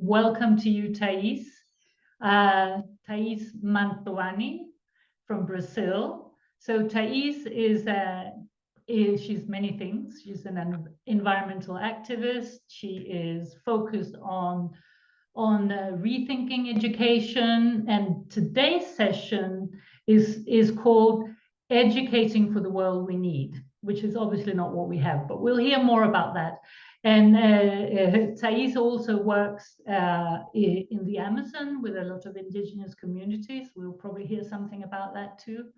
welcome to you, Thais. Thais Mantovani from Brazil. So Thais she's many things. She's an environmental activist. She is focused on rethinking education, and today's session is called Educating for the World We Need, which is obviously not what we have, but we'll hear more about that. And Thais also works in the Amazon with a lot of indigenous communities. We'll probably hear something about that too.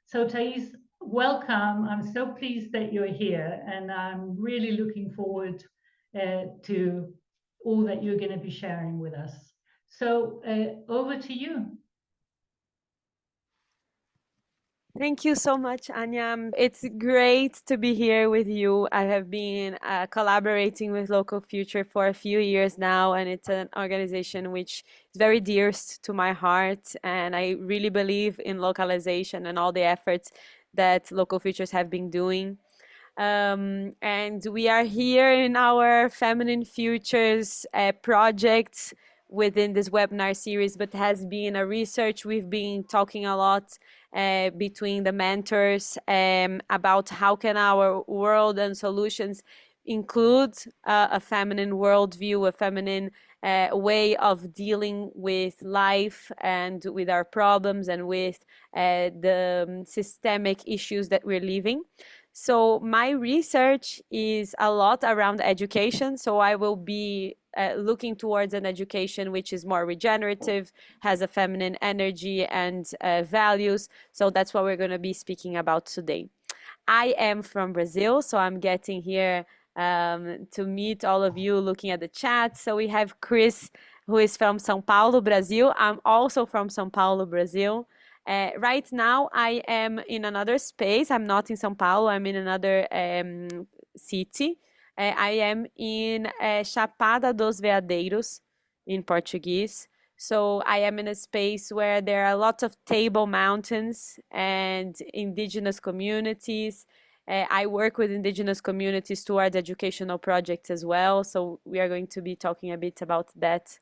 So Thais, welcome. I'm so pleased that you're here, and I'm really looking forward to all that you're going to be sharing with us. So over to you. Thank you so much, Anya. It's great to be here with you. I have been collaborating with Local Future for a few years now, and it's an organization which is very dear to my heart. And I really believe in localization and all the efforts that Local Futures have been doing. And we are here in our Feminine Futures project within this webinar series, but has been a research we've been talking a lot between the mentors about how can our world and solutions include a feminine worldview, a feminine way of dealing with life and with our problems and with the systemic issues that we're living. So my research is a lot around education. So I will be looking towards an education which is more regenerative, has a feminine energy and values. So that's what we're going to be speaking about today. I am from Brazil, so I'm getting here to meet all of you looking at the chat. So we have Chris, who is from São Paulo, Brazil. I'm also from São Paulo, Brazil. Right now, I am in another space. I'm not in São Paulo. I'm in another city. I am in Chapada dos Veadeiros in Portuguese. So I am in a space where there are lots of table mountains and indigenous communities. I work with indigenous communities towards educational projects as well. So we are going to be talking a bit about that.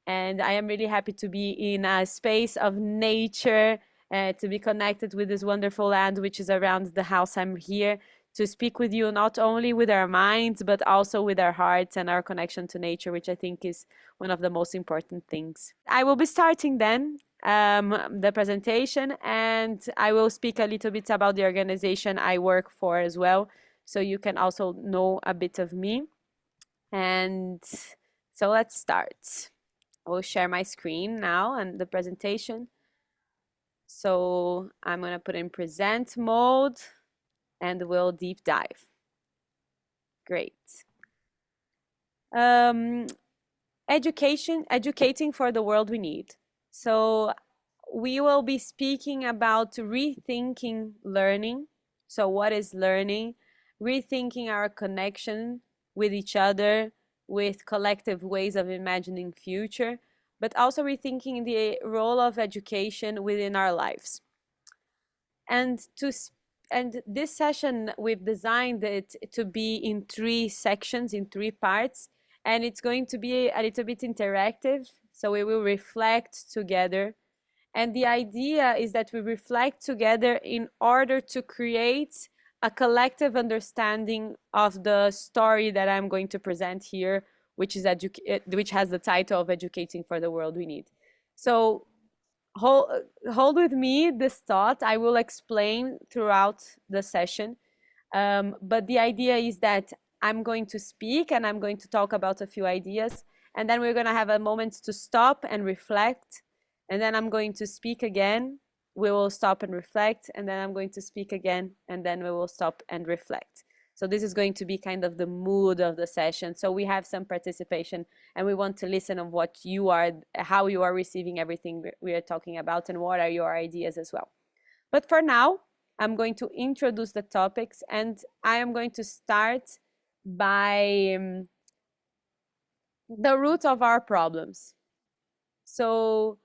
And I am really happy to be in a space of nature, to be connected with this wonderful land, which is around the house. I'm here to speak with you, not only with our minds, but also with our hearts and our connection to nature, which I think is one of the most important things. I will be starting then the presentation, and I will speak a little bit about the organization I work for as well, so you can also know a bit of me. And so let's start. I will share my screen now and the presentation. So I'm going to put in present mode and we'll deep dive. Great. Educating for the world we need. So we will be speaking about rethinking learning. So what is learning? Rethinking our connection with each other, with collective ways of imagining future, but also rethinking the role of education within our lives. And this session, we've designed it to be in 3 sections, in 3 parts, and it's going to be a little bit interactive. So we will reflect together. And the idea is that we reflect together in order to create a collective understanding of the story that I'm going to present here, which has the title of Educating for the World We Need. So hold with me this thought. I will explain throughout the session. But the idea is that I'm going to speak and I'm going to talk about a few ideas. And then we're going to have a moment to stop and reflect. And then I'm going to speak again. We will stop and reflect. And then I'm going to speak again. And then we will stop and reflect. So this is going to be kind of the mood of the session. So we have some participation and we want to listen on what you are, how you are receiving everything we are talking about and what are your ideas as well. But for now, I'm going to introduce the topics and I am going to start by the root of our problems. So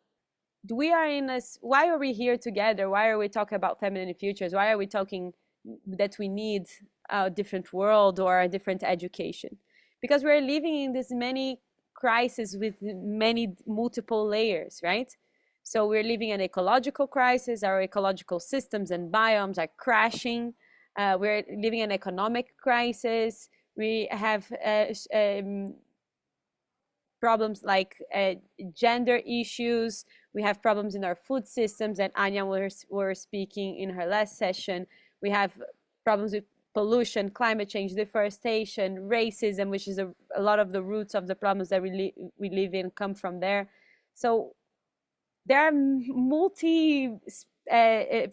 why are we here together? Why are we talking about feminine futures? Why are we talking that we need a different world or a different education? Because we're living in these many crisis with many multiple layers, right? So we're living an ecological crisis. Our ecological systems and biomes are crashing. We're living an economic crisis. We have problems like gender issues. We have problems in our food systems, and Anya were speaking in her last session. We have problems with pollution, climate change, deforestation, racism, which is a lot of the roots of the problems that we live in come from there. So there are multi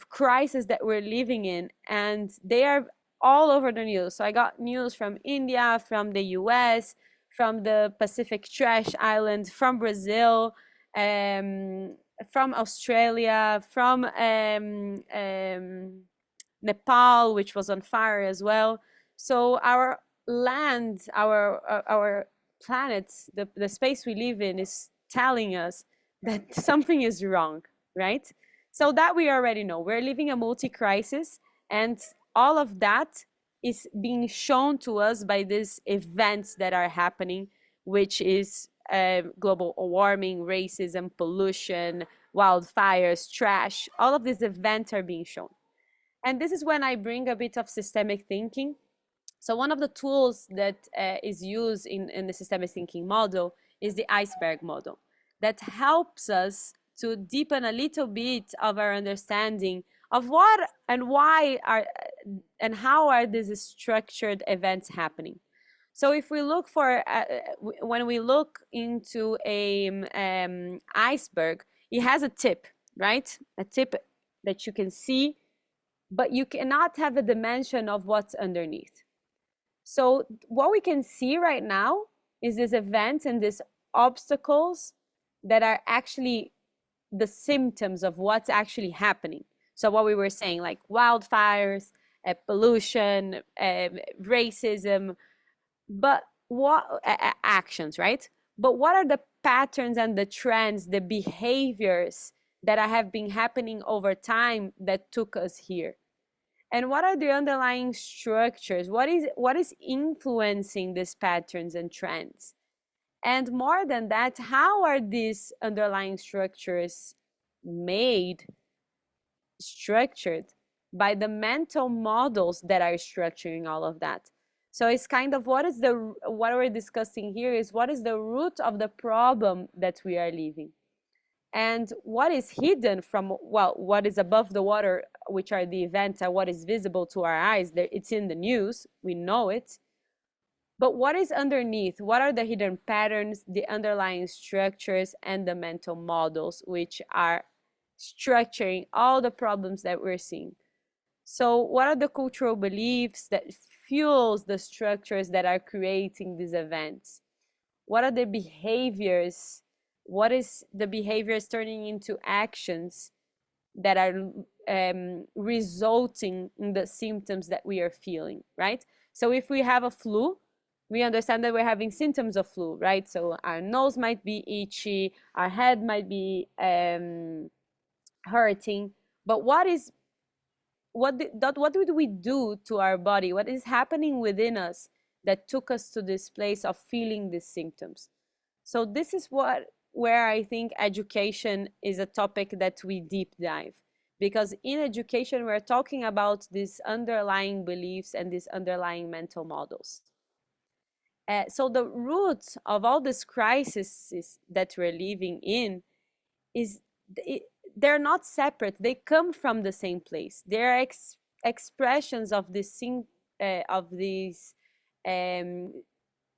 crises that we're living in, and they are all over the news. So I got news from India, from the US, from the Pacific Trash Island, from Brazil, from Australia, from Nepal, which was on fire as well. So our land, our planet, the space we live in is telling us that something is wrong, right? So that we already know. We're living a multi-crisis, and all of that is being shown to us by these events that are happening, which is global warming, racism, pollution, wildfires, trash. All of these events are being shown. And this is when I bring a bit of systemic thinking. So one of the tools that is used in the systemic thinking model is the Iceberg Model, that helps us to deepen a little bit of our understanding of what and why are and how are these structured events happening. So if we look for when we look into a iceberg, it has a tip, right? A tip that you can see, but you cannot have a dimension of what's underneath. So what we can see right now is these events and these obstacles that are actually the symptoms of what's actually happening. So what we were saying, like wildfires, pollution, racism, but what actions, right? But what are the patterns and the trends, the behaviors that have been happening over time that took us here? And what are the underlying structures? What is influencing these patterns and trends? And more than that, how are these underlying structures made, structured by the mental models that are structuring all of that? So it's kind of what we're discussing here is what is the root of the problem that we are living? And what is hidden from, well, what is above the water, which are the events, and what is visible to our eyes, it's in the news, we know it. But what is underneath? What are the hidden patterns, the underlying structures, and the mental models, which are structuring all the problems that we're seeing? So what are the cultural beliefs that fuels the structures that are creating these events? What are the behaviors? What is the behaviors turning into actions that are resulting in the symptoms that we are feeling, right? So if we have a flu, we understand that we're having symptoms of flu, right? So our nose might be itchy, our head might be hurting, but what did we do to our body? What is happening within us that took us to this place of feeling these symptoms? So this is where I think education is a topic that we deep dive, because in education we're talking about these underlying beliefs and these underlying mental models. So the root of all these crises that we're living in is they're not separate. They come from the same place. They're expressions of this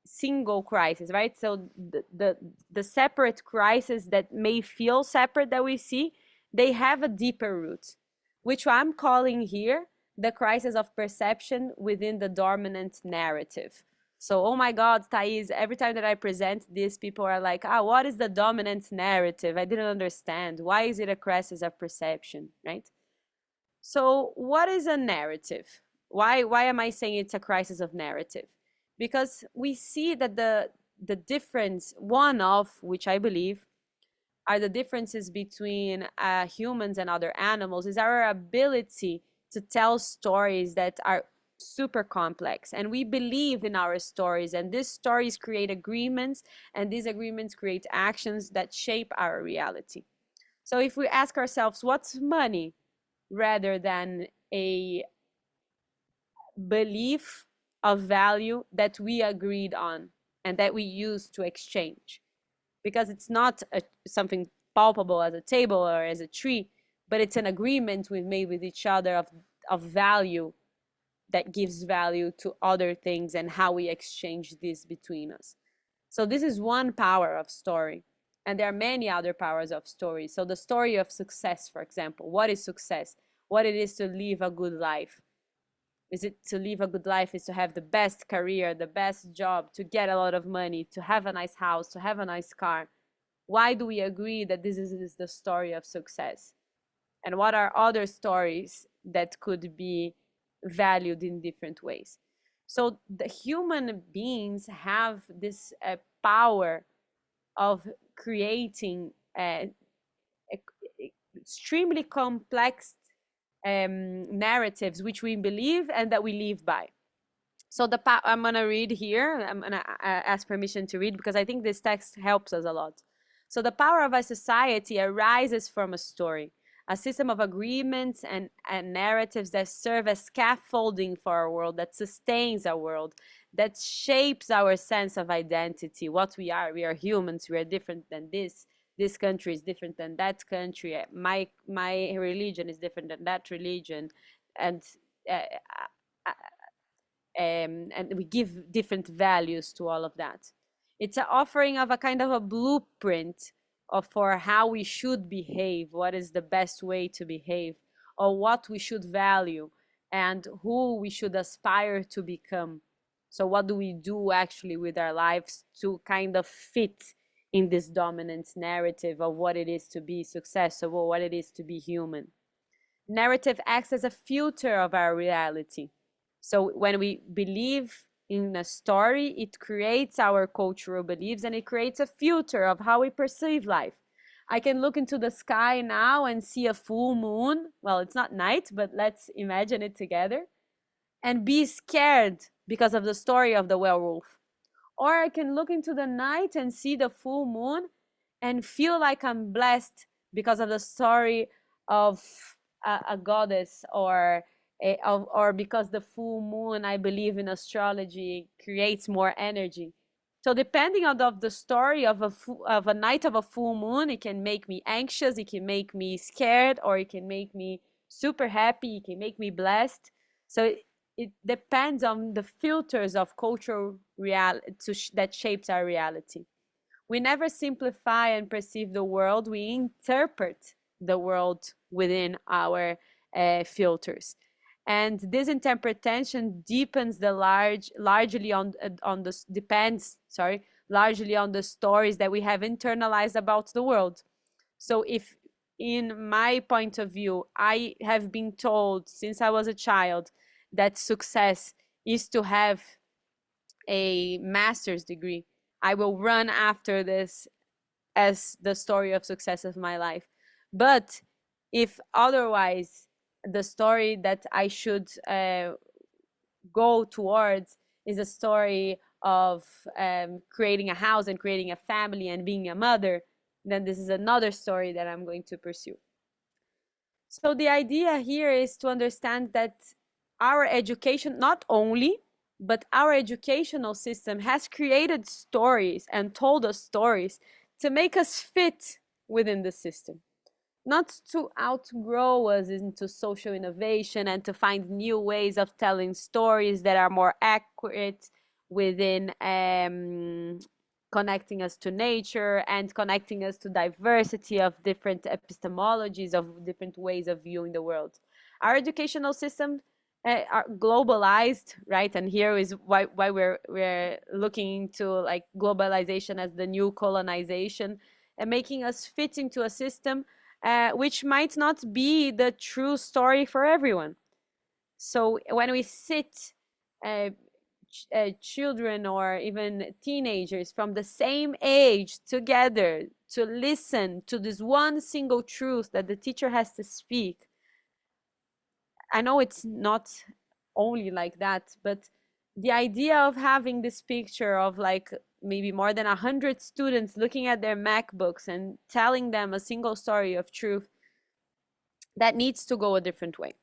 single crisis, right? So the separate crisis that may feel separate that we see, they have a deeper root, which I'm calling here the crisis of perception within the dominant narrative. So, oh my God, Thais, every time that I present this, people are like, what is the dominant narrative? I didn't understand. Why is it a crisis of perception, right? So what is a narrative? Why am I saying it's a crisis of narrative? Because we see that the difference, one of which I believe are the differences between humans and other animals, is our ability to tell stories that are super complex, and we believe in our stories, and these stories create agreements, and these agreements create actions that shape our reality. So if we ask ourselves, what's money, rather than a belief of value that we agreed on and that we use to exchange, because it's not something palpable as a table or as a tree, but it's an agreement we've made with each other of value that gives value to other things, and how we exchange this between us. So this is one power of story, and there are many other powers of story. So the story of success, for example, what is success? What it is to live a good life. Is it to live a good life is to have the best career, the best job, to get a lot of money, to have a nice house, to have a nice car. Why do we agree that this is the story of success? And what are other stories that could be valued in different ways? So the human beings have this power of creating extremely complex narratives which we believe and that we live by. So I'm going to read here. I'm going to ask permission to read because I think this text helps us a lot. So the power of a society arises from a story, a system of agreements and narratives that serve as scaffolding for our world, that sustains our world, that shapes our sense of identity, what we are. We are humans. We are different than this. This country is different than that country. My religion is different than that religion. And we give different values to all of that. It's an offering of a kind of a blueprint for how we should behave, what is the best way to behave, or what we should value, and who we should aspire to become. So what do we do actually with our lives to kind of fit in this dominant narrative of what it is to be successful, what it is to be human? Narrative acts as a filter of our reality. So when we believe in a story, it creates our cultural beliefs, and it creates a filter of how we perceive life. I can look into the sky now and see a full moon. Well, it's not night, but let's imagine it together. And be scared because of the story of the werewolf. Or I can look into the night and see the full moon and feel like I'm blessed because of the story of a goddess, or because the full moon, I believe in astrology, creates more energy. So depending on the story of a night of a full moon, it can make me anxious, it can make me scared, or it can make me super happy, it can make me blessed. So it depends on the filters of cultural reality that shapes our reality. We never simplify and perceive the world, we interpret the world within our filters. And this interpretation deepens largely on the stories that we have internalized about the world. So if in my point of view, I have been told since I was a child that success is to have a master's degree, I will run after this as the story of success of my life. But if otherwise, the story that I should go towards is a story of creating a house and creating a family and being a mother, then this is another story that I'm going to pursue. So the idea here is to understand that our education, not only, but our educational system has created stories and told us stories to make us fit within the system, not to outgrow us into social innovation and to find new ways of telling stories that are more accurate within connecting us to nature and connecting us to diversity of different epistemologies, of different ways of viewing the world. Our educational system are globalized, right? And here is why we're looking into like globalization as the new colonization, and making us fit into a system which might not be the true story for everyone. So when we sit children or even teenagers from the same age together to listen to this one single truth that the teacher has to speak, I know it's not only like that, but the idea of having this picture of like maybe more than 100 students looking at their MacBooks and telling them a single story of truth, that needs to go a different way.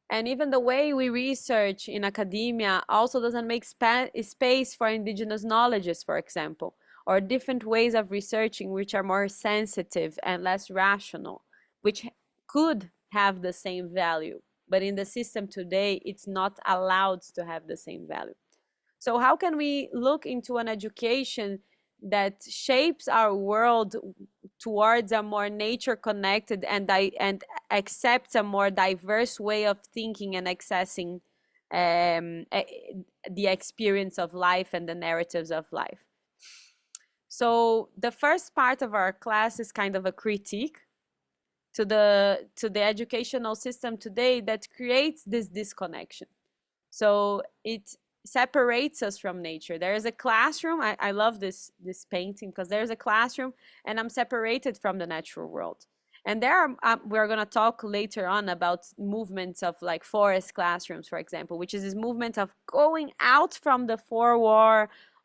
And even the way we research in academia also doesn't make space for indigenous knowledges, for example, or different ways of researching which are more sensitive and less rational, which could have the same value. But in the system today, it's not allowed to have the same value. So how can we look into an education that shapes our world towards a more nature connected and accepts a more diverse way of thinking and accessing the experience of life and the narratives of life? So the first part of our class is kind of a critique to the educational system today that creates this disconnection. So it separates us from nature. There is a classroom. I love this painting because there's a classroom and I'm separated from the natural world. And there are, we're going to talk later on about movements of like forest classrooms, for example, which is this movement of going out from the four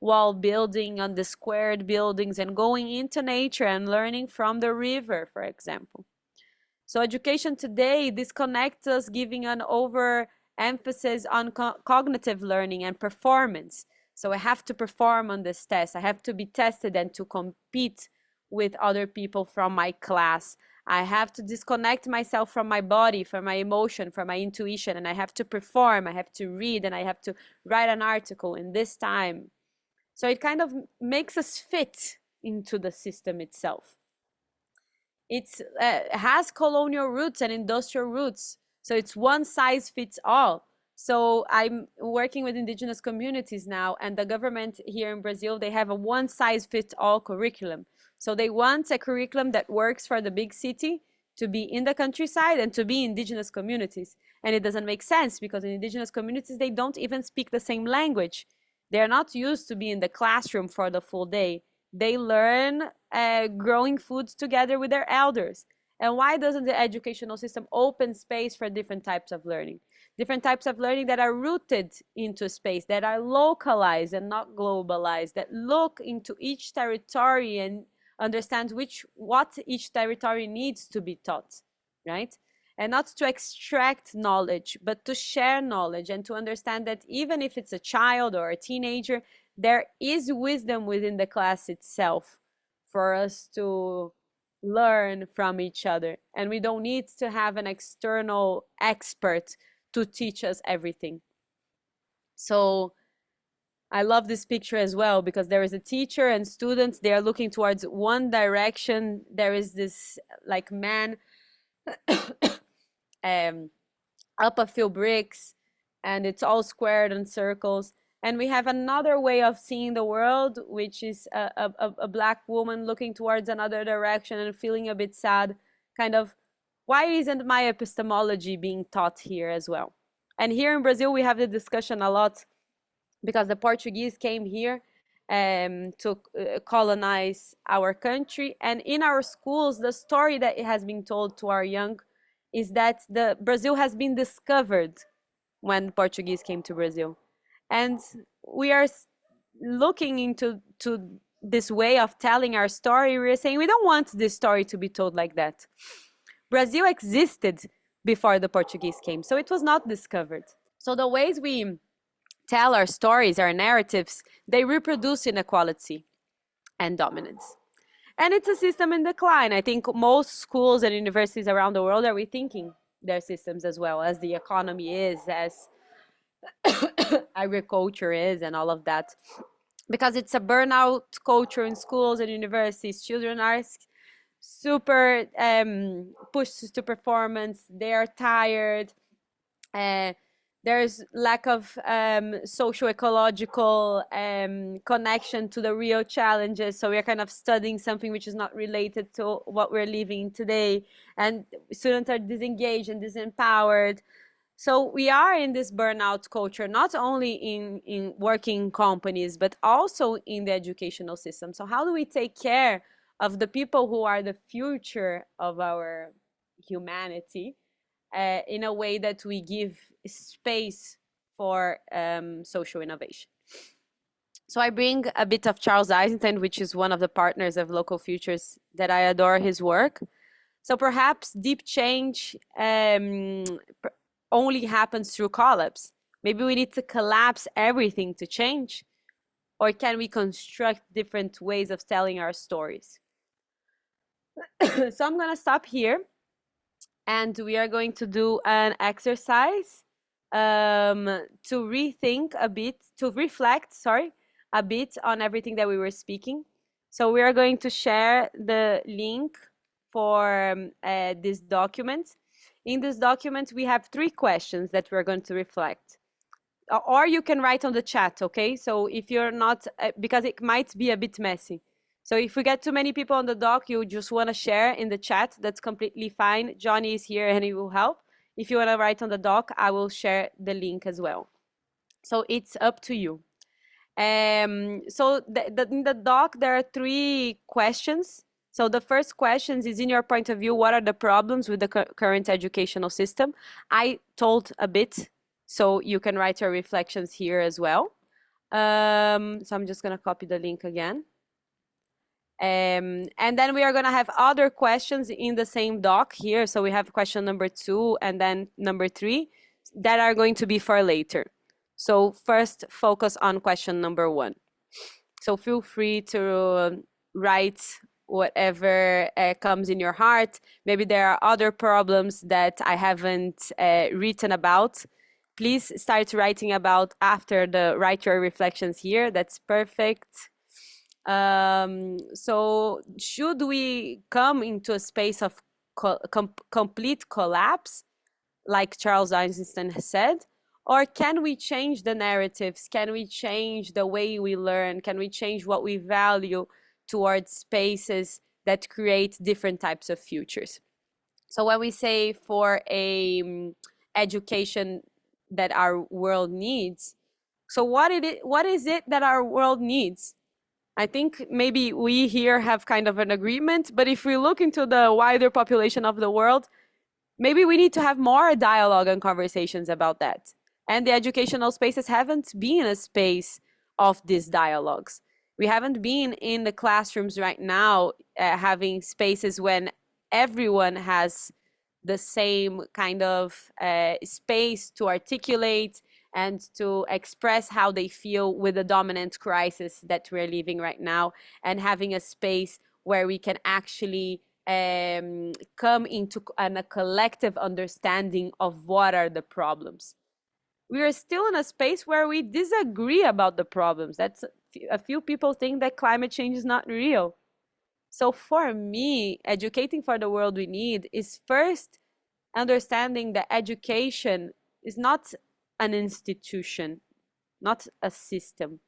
wall building on the squared buildings and going into nature and learning from the river, for example. So education today disconnects us, giving an overemphasis on cognitive learning and performance. So I have to perform on this test. I have to be tested and to compete with other people from my class. I have to disconnect myself from my body, from my emotion, from my intuition, and I have to perform. I have to read, and I have to write an article in this time. So it kind of makes us fit into the system itself. It has colonial roots and industrial roots. So it's one size fits all. So I'm working with indigenous communities now, and the government here in Brazil, they have a one size fits all curriculum. So they want a curriculum that works for the big city, to be in the countryside, and to be indigenous communities. And it doesn't make sense because in indigenous communities, they don't even speak the same language. They're not used to be in the classroom for the full day. They learn growing foods together with their elders. And why doesn't the educational system open space for different types of learning? Different types of learning that are rooted into space, that are localized and not globalized, that look into each territory and understand what each territory needs to be taught, right? And not to extract knowledge, but to share knowledge and to understand that even if it's a child or a teenager, there is wisdom within the class itself for us to learn from each other. And we don't need to have an external expert to teach us everything. So I love this picture as well because there is a teacher and students, they are looking towards one direction. There is this like man up a few bricks and it's all squared and circles. And we have another way of seeing the world, which is a black woman looking towards another direction and feeling a bit sad, kind of, why isn't my epistemology being taught here as well? And here in Brazil, we have the discussion a lot because the Portuguese came here to colonize our country. And in our schools, the story that has been told to our young is that Brazil has been discovered when Portuguese came to Brazil. And we are looking into this way of telling our story. We're saying we don't want this story to be told like that. Brazil existed before the Portuguese came, so it was not discovered. So the ways we tell our stories, our narratives, they reproduce inequality and dominance. And it's a system in decline. I think most schools and universities around the world are rethinking their systems as well, as the economy is, as agriculture is, and all of that. Because it's a burnout culture in schools and universities. Children are super pushed to performance. They are tired. There's lack of social ecological connection to the real challenges. So we're kind of studying something which is not related to what we're living today. And students are disengaged and disempowered. So we are in this burnout culture, not only in working companies, but also in the educational system. So how do we take care of the people who are the future of our humanity in a way that we give space for social innovation. So I bring a bit of Charles Eisenstein, which is one of the partners of Local Futures, that I adore his work. So perhaps deep change only happens through collapse. Maybe we need to collapse everything to change, or can we construct different ways of telling our stories? So I'm going to stop here, and we are going to do an exercise to rethink a bit, to reflect, sorry, a bit on everything that we were speaking. So we are going to share the link for this document. In this document, we have 3 questions that we're going to reflect. Or you can write on the chat, okay? So if you're not, because it might be a bit messy. So if we get too many people on the doc, you just want to share in the chat, that's completely fine. Johnny is here and he will help. If you want to write on the doc, I will share the link as well. So it's up to you. So in the doc, there are 3 questions. So the first question is, in your point of view, what are the problems with the current educational system? I told a bit, so you can write your reflections here as well. So I'm just going to copy the link again. And then we are going to have other questions in the same doc here. So we have question number 2 and then number 3 that are going to be for later. So first, focus on question number 1. So feel free to write whatever comes in your heart. Maybe there are other problems that I haven't written about. Please start writing about after the write your reflections here. That's perfect. So should we come into a space of complete collapse, like Charles Eisenstein has said? Or can we change the narratives? Can we change the way we learn? Can we change what we value towards spaces that create different types of futures? So when we say for a education that our world needs, so what is it that our world needs? I think maybe we here have kind of an agreement, but if we look into the wider population of the world, maybe we need to have more dialogue and conversations about that. And the educational spaces haven't been a space of these dialogues. We haven't been in the classrooms right now having spaces when everyone has the same kind of space to articulate and to express how they feel with the dominant crisis that we're living right now, and having a space where we can actually come into a collective understanding of what are the problems. We are still in a space where we disagree about the problems. That's a few people think that climate change is not real. So for me, educating for the world we need is first understanding that education is not an institution, not a system,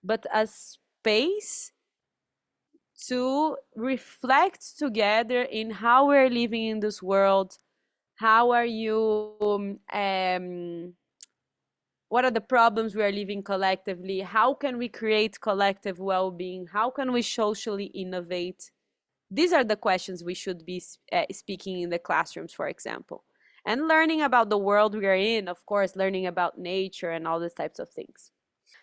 but a space to reflect together in how we're living in this world. How are you, what are the problems we are living collectively? How can we create collective well-being? How can we socially innovate? These are the questions we should be speaking in the classrooms, for example. And learning about the world we are in, of course, learning about nature and all these types of things.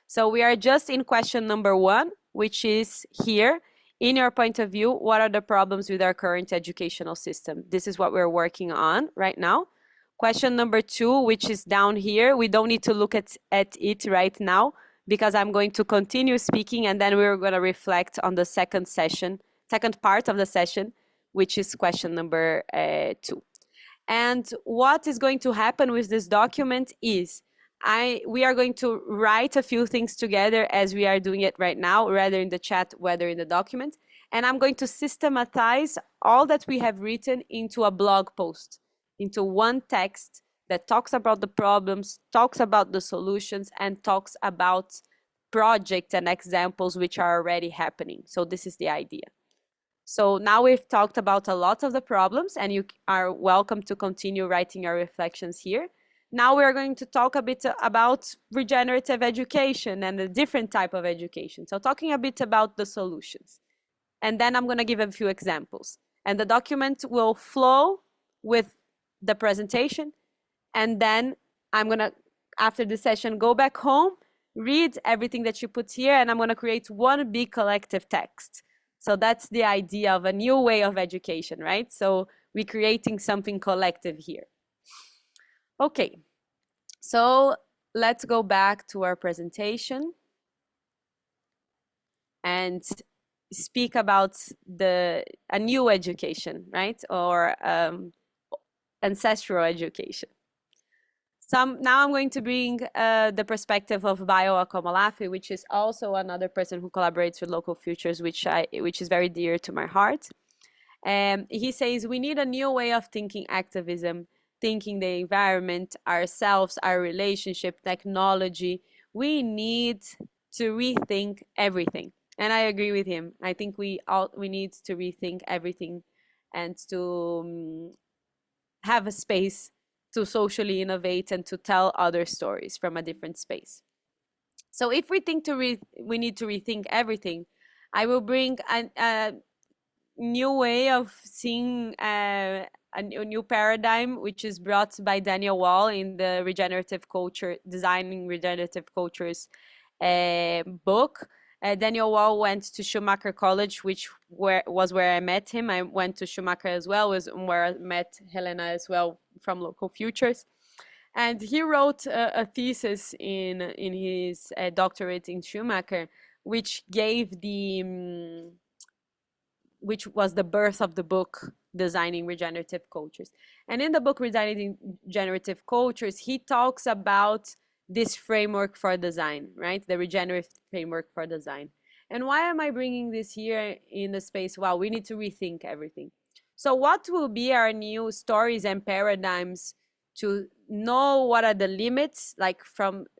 So we are just in question number 1, which is here. In your point of view, what are the problems with our current educational system? This is what we're working on right now. Question number 2, which is down here, we don't need to look at it right now because I'm going to continue speaking and then we're going to reflect on the second part of the session, which is question number 2. And what is going to happen with this document is we are going to write a few things together as we are doing it right now, rather in the chat, whether in the document. And I'm going to systematize all that we have written into a blog post, into one text that talks about the problems, talks about the solutions, and talks about projects and examples which are already happening. So this is the idea. So now we've talked about a lot of the problems, and you are welcome to continue writing your reflections here. Now we're going to talk a bit about regenerative education and a different type of education. So talking a bit about the solutions. And then I'm going to give a few examples. And the document will flow with the presentation. And then I'm going to after the session, go back home, read everything that you put here, and I'm going to create one big collective text. So that's the idea of a new way of education, right? So we're creating something collective here. Okay, so let's go back to our presentation and speak about a new education, right? Or ancestral education. Now I'm going to bring the perspective of Biocomi, which is also another person who collaborates with Local Futures, which is very dear to my heart. He says we need a new way of thinking activism, thinking the environment, ourselves, our relationship, technology. We need to rethink everything. And I agree with him. I think we need to rethink everything and to have a space to socially innovate and to tell other stories from a different space. So if we think we need to rethink everything, I will bring a new way of seeing a new paradigm, which is brought by Daniel Wall in the Regenerative Culture, Designing Regenerative Cultures book. Daniel Wall went to Schumacher College, which was where I met him. I went to Schumacher as well, was where I met Helena as well from Local Futures. And he wrote a thesis in his doctorate in Schumacher, which gave which was the birth of the book Designing Regenerative Cultures. And in the book Designing Regenerative Cultures, he talks about this framework for design, right? The regenerative framework for design. And why am I bringing this here in the space? Well, we need to rethink everything. So what will be our new stories and paradigms to know what are the limits? Like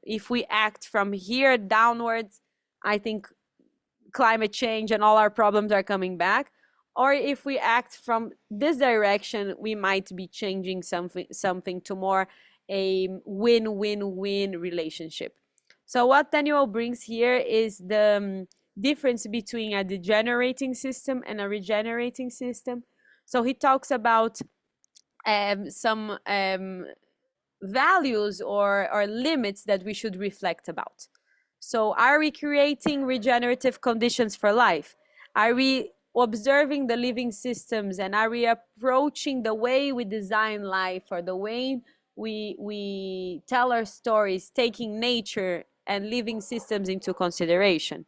if we act from here downwards, I think climate change and all our problems are coming back. Or if we act from this direction, we might be changing something to more a win-win-win relationship. So what Daniel brings here is the difference between a degenerating system and a regenerating system. So he talks about some values or limits that we should reflect about. So are we creating regenerative conditions for life? Are we observing the living systems, and are we approaching the way we design life or the way we tell our stories, taking nature and living systems into consideration?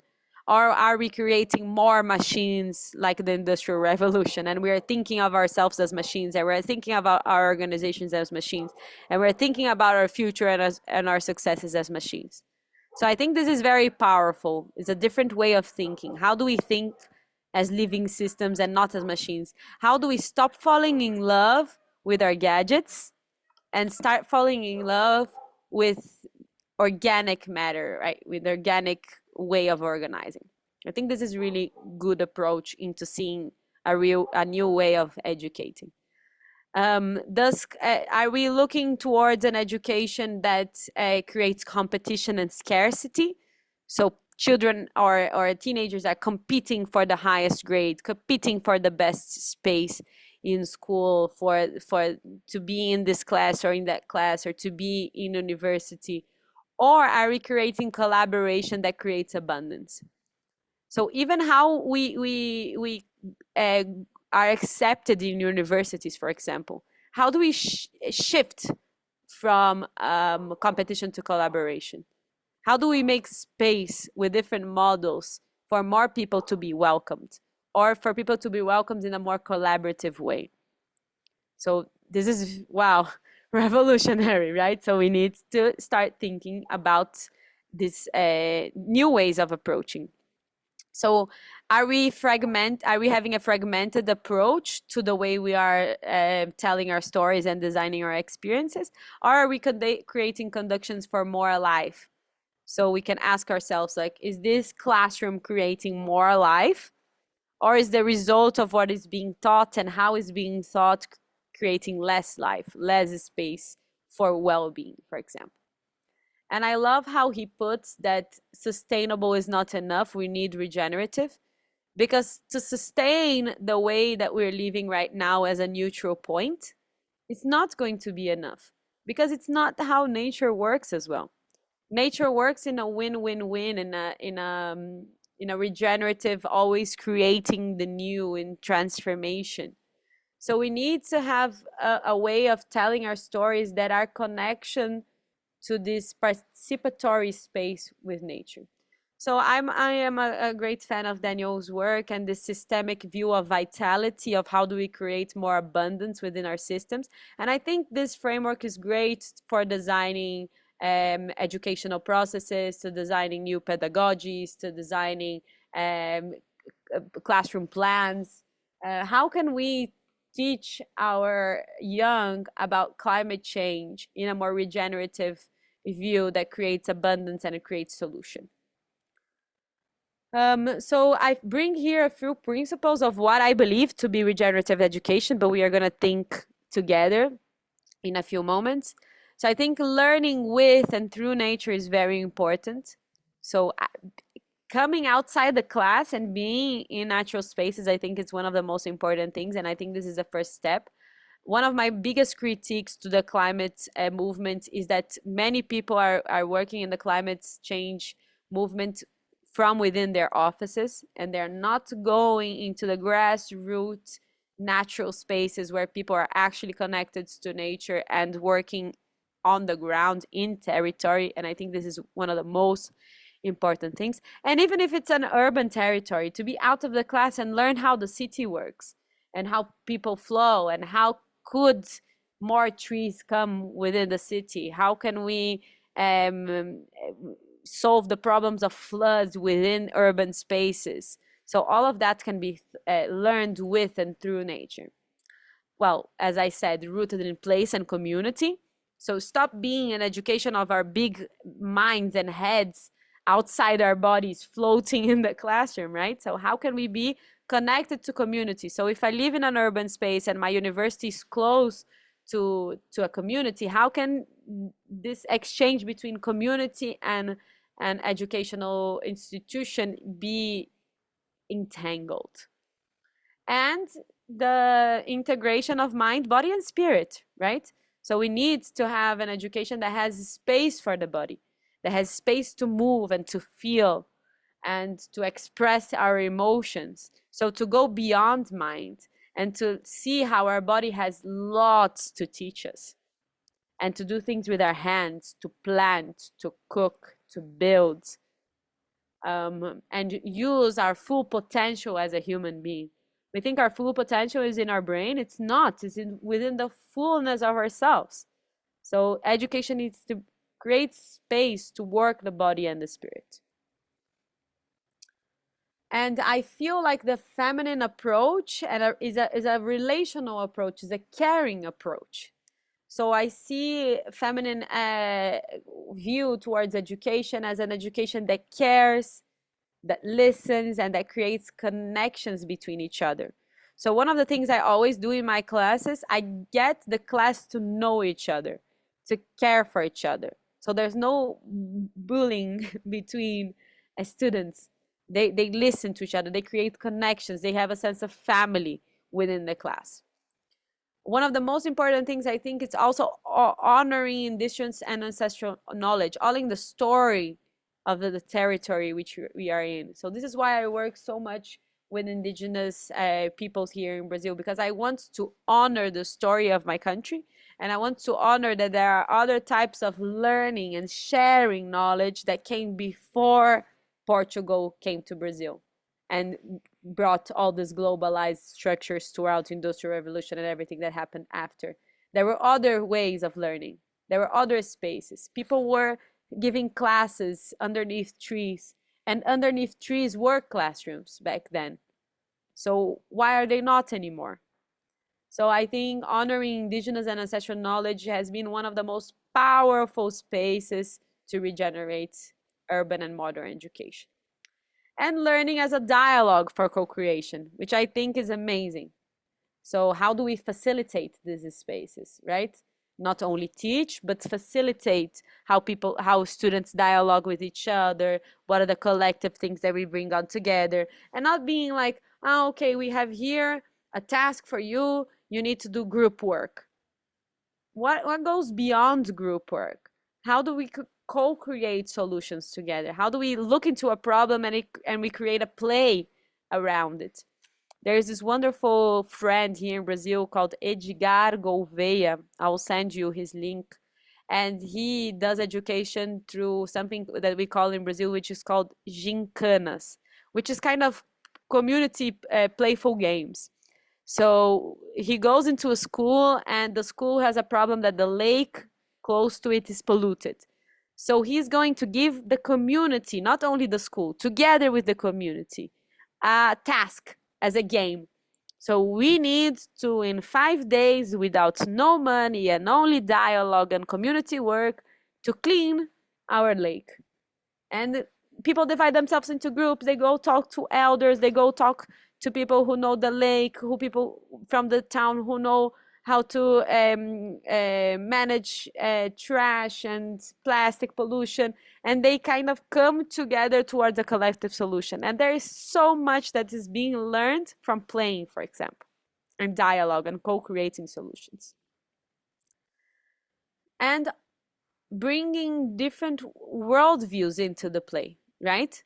Or are we creating more machines like the Industrial Revolution, and we are thinking of ourselves as machines, and we're thinking about our organizations as machines, and we're thinking about our future and our successes as machines? So I think this is very powerful. It's a different way of thinking. How do we think as living systems and not as machines? How do we stop falling in love with our gadgets and start falling in love with organic matter, right? With organic way of organizing. I think this is really good approach into seeing a new way of educating. Are we looking towards an education that creates competition and scarcity? So children or teenagers are competing for the highest grade, competing for the best space in school, for to be in this class or in that class, or to be in university? Or are we creating collaboration that creates abundance? So even how we are accepted in universities, for example, how do we shift from competition to collaboration? How do we make space with different models for more people to be welcomed, or for people to be welcomed in a more collaborative way? So this is, wow, revolutionary, right? So we need to start thinking about these new ways of approaching. So are we having a fragmented approach to the way we are telling our stories and designing our experiences? Or are we creating conductions for more life? So we can ask ourselves, like, is this classroom creating more life? Or is the result of what is being taught and how it's being taught creating less life, less space for well-being, for example? And I love how he puts that sustainable is not enough. We need regenerative, because to sustain the way that we're living right now as a neutral point, it's not going to be enough. because it's not how nature works as well. Nature works in a win-win-win, in a regenerative, always creating the new in transformation. So we need to have a way of telling our stories that are connection to this participatory space with nature. So I am a great fan of Daniel's work and this systemic view of vitality, of how do we create more abundance within our systems. And I think this framework is great for designing educational processes, to designing new pedagogies, to designing um, classroom plans. How can we teach our young about climate change in a more regenerative view that creates abundance and it creates solution? So I bring here a few principles of what I believe to be regenerative education, but we are going to think together in a few moments. So I think learning with and through nature is very important. So coming outside the class and being in natural spaces, I think it's one of the most important things. And I think this is the first step. One of my biggest critiques to the climate movement is that many people are working in the climate change movement from within their offices, and they're not going into the grassroots natural spaces where people are actually connected to nature and working on the ground in territory. And I think this is one of the most important things. And even if it's an urban territory, to be out of the class and learn how the city works and how people flow, and how could more trees come within the city, how can we solve the problems of floods within urban spaces. So all of that can be learned with and through nature. Well, as I said, rooted in place and community. So stop being an education of our big minds and heads outside our bodies floating in the classroom, right? So how can we be connected to community? So if I live in an urban space and my university is close to a community, how can this exchange between community and an educational institution be entangled? And the integration of mind, body, and spirit, right? So we need to have an education that has space for the body, that has space to move and to feel and to express our emotions. So to go beyond mind and to see how our body has lots to teach us, and to do things with our hands, to plant, to cook, to build, and use our full potential as a human being. We think our full potential is in our brain. It's not. It's within the fullness of ourselves. So education needs to create space to work the body and the spirit. And I feel like the feminine approach is a relational approach, is a caring approach. So I see feminine view towards education as an education that cares, that listens, and that creates connections between each other. So one of the things I always do in my classes, I get the class to know each other, to care for each other. So there's no bullying between students. They listen to each other, they create connections, they have a sense of family within the class. One of the most important things, I think, it's also honoring indigenous and ancestral knowledge, honoring the story of the territory which we are in. So this is why I work so much with indigenous peoples here in Brazil, because I want to honor the story of my country, and I want to honor that there are other types of learning and sharing knowledge that came before Portugal came to Brazil and brought all these globalized structures throughout the Industrial Revolution and everything that happened after. There were other ways of learning. There were other spaces. People were giving classes underneath trees, and underneath trees were classrooms back then. So why are they not anymore? So I think honoring indigenous and ancestral knowledge has been one of the most powerful spaces to regenerate urban and modern education. And learning as a dialogue for co-creation, which I think is amazing. So how do we facilitate these spaces, right? Not only teach, but facilitate how students dialogue with each other, what are the collective things that we bring on together, and not being like, oh, okay, we have here a task for you, you need to do group work. what goes beyond group work? How do we co-create solutions together? How do we look into a problem and we create a play around it? There's this wonderful friend here in Brazil called Edgar Gouveia. I will send you his link. And he does education through something that we call in Brazil, which is called gincanas, which is kind of community playful games. So he goes into a school, and the school has a problem that the lake close to it is polluted. So he's going to give the community, not only the school, together with the community, a task as a game. So we need to, in 5 days, without no money and only dialogue and community work, to clean our lake. And people divide themselves into groups. They go talk to elders. They go talk to people who know the lake, who people from the town who know how to manage trash and plastic pollution, and they kind of come together towards a collective solution. And there is so much that is being learned from playing, for example, and dialogue and co-creating solutions. And bringing different worldviews into the play, right?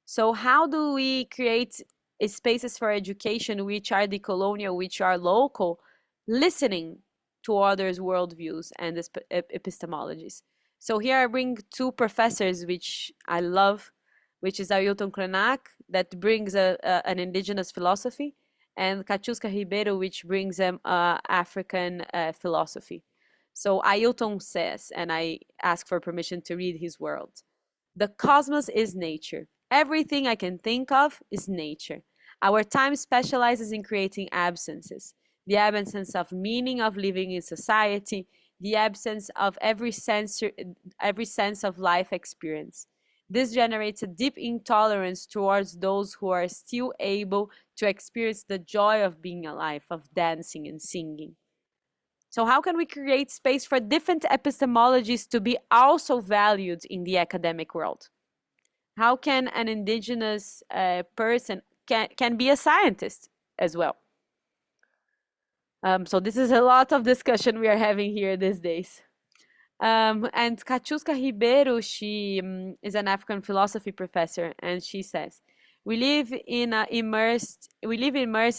So how do we create spaces for education which are decolonial, which are local, listening to others' worldviews and epistemologies? So here I bring two professors which I love, which is Ailton Krenak, that brings an indigenous philosophy, and Katiuska Ribeiro, which brings African philosophy. So Ailton says, and I ask for permission to read his world: the cosmos is nature. Everything I can think of is nature. Our time specializes in creating absences: the absence of meaning of living in society, the absence of every sense of life experience. This generates a deep intolerance towards those who are still able to experience the joy of being alive, of dancing and singing. So how can we create space for different epistemologies to be also valued in the academic world? How can an indigenous person can be a scientist as well? So this is a lot of discussion we are having here these days. And Katiuska Ribeiro, she is an African philosophy professor, and she says, we live immersed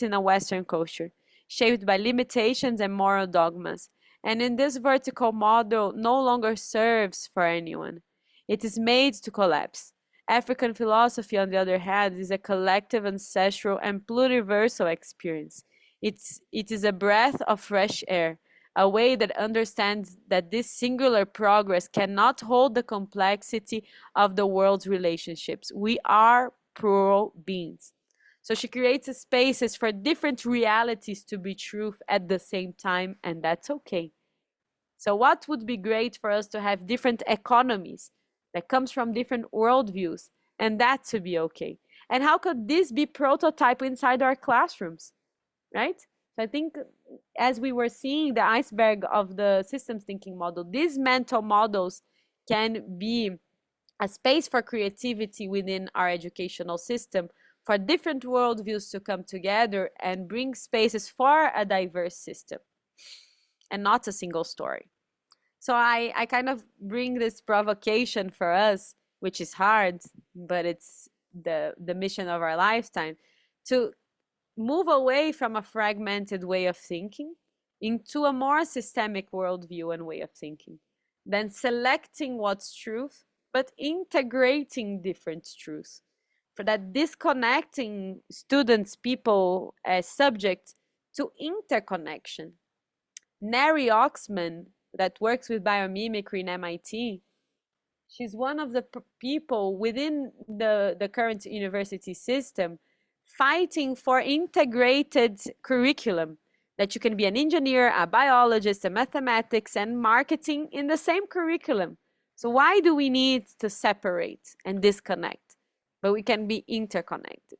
in a Western culture, shaped by limitations and moral dogmas. And in this vertical model no longer serves for anyone. It is made to collapse. African philosophy, on the other hand, is a collective, ancestral, and pluriversal experience. It is a breath of fresh air, a way that understands that this singular progress cannot hold the complexity of the world's relationships. We are plural beings. So she creates spaces for different realities to be true at the same time, and that's okay. So what would be great for us to have different economies that comes from different worldviews, and that to be okay? And how could this be prototype inside our classrooms, right? So I think as we were seeing the iceberg of the systems thinking model, these mental models can be a space for creativity within our educational system, for different worldviews to come together and bring spaces for a diverse system and not a single story. So I kind of bring this provocation for us, which is hard, but it's the mission of our lifetime, to move away from a fragmented way of thinking into a more systemic worldview and way of thinking, then selecting what's truth, but integrating different truths. For that, disconnecting students, people as subjects to interconnection. Neri Oxman, that works with biomimicry in MIT, she's one of the people within the current university system fighting for integrated curriculum, that you can be an engineer, a biologist, a mathematics, and marketing in the same curriculum. So why do we need to separate and disconnect? But we can be interconnected.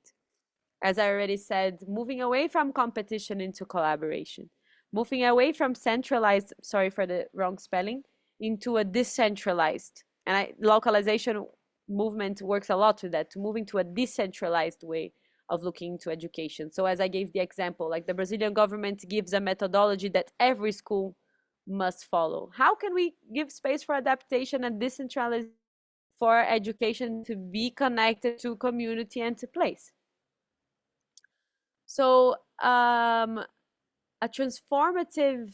As I already said, moving away from competition into collaboration, moving away from centralized, sorry for the wrong spelling, into a decentralized. And localization movement works a lot with that, to moving to a decentralized way of looking into education. So as I gave the example, like the Brazilian government gives a methodology that every school must follow. How can we give space for adaptation and decentralization for education to be connected to community and to place? So a transformative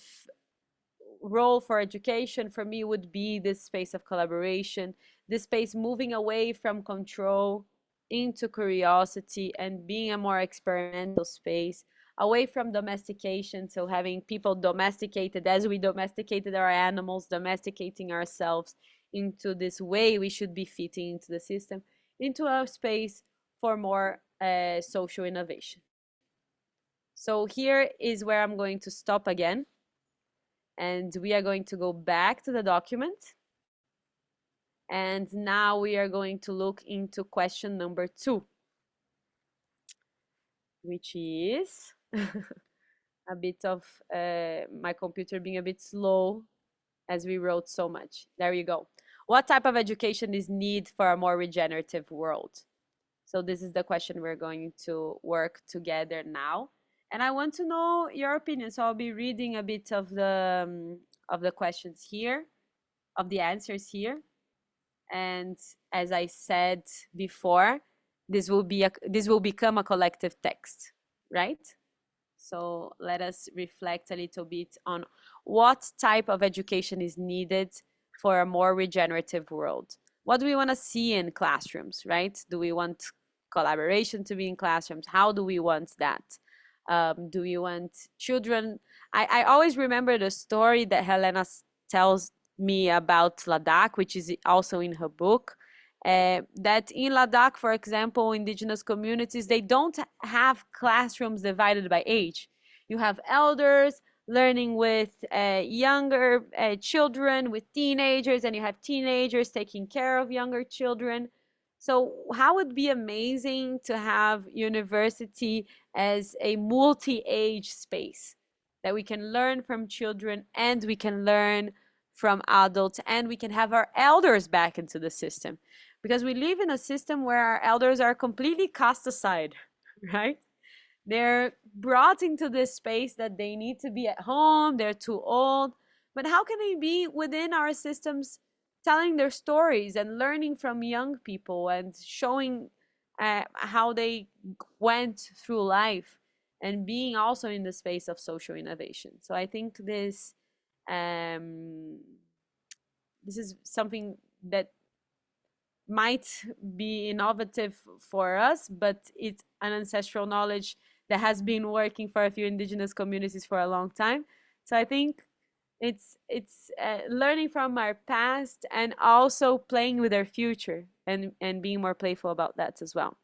role for education for me would be this space of collaboration, this space moving away from control into curiosity and being a more experimental space, away from domestication, so having people domesticated as we domesticated our animals, domesticating ourselves into this way we should be fitting into the system, into a space for more social innovation. So here is where I'm going to stop again. And we are going to go back to the document. And now we are going to look into question number 2, which is a bit of my computer being a bit slow as we wrote so much. There you go. What type of education is needed for a more regenerative world? So this is the question we're going to work together now. And I want to know your opinion. So I'll be reading a bit of the questions here, of the answers here. And as I said before, this will become a collective text, right? So let us reflect a little bit on what type of education is needed for a more regenerative world. What do we want to see in classrooms, right? Do we want collaboration to be in classrooms? How do we want that? Do we want children? I always remember the story that Helena tells me about Ladakh, which is also in her book. That in Ladakh, for example, indigenous communities, they don't have classrooms divided by age. You have elders learning with younger children, with teenagers, and you have teenagers taking care of younger children. So how would be amazing to have university as a multi-age space that we can learn from children and we can learn from adults and we can have our elders back into the system, because we live in a system where our elders are completely cast aside, right? They're brought into this space that they need to be at home, they're too old. But how can they be within our systems telling their stories and learning from young people and showing how they went through life and being also in the space of social innovation? So I think um, this is something that might be innovative for us, but it's an ancestral knowledge that has been working for a few indigenous communities for a long time. So I think it's learning from our past and also playing with our future and being more playful about that as well.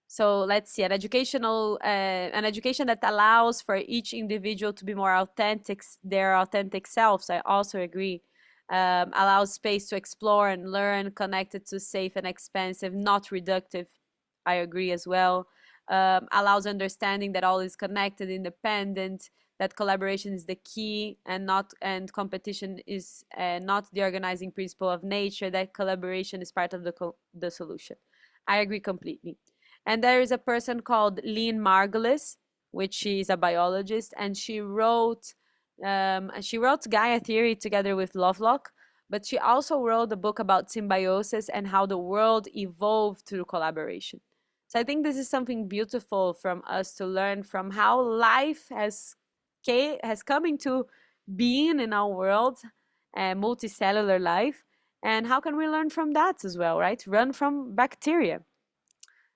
So let's see, an education that allows for each individual to be more authentic, their authentic selves. I also agree. Allows space to explore and learn, connected to safe and expansive, not reductive. I agree as well. Allows understanding that all is connected, independent, that collaboration is the key and competition is not the organizing principle of nature, that collaboration is part of the solution. I agree completely. And there is a person called Lynn Margulis, which is a biologist, and she wrote Gaia theory together with Lovelock, but she also wrote a book about symbiosis and how the world evolved through collaboration. So I think this is something beautiful from us to learn from how life has come into being in our world, multicellular life, and how can we learn from that as well, right? Run from bacteria.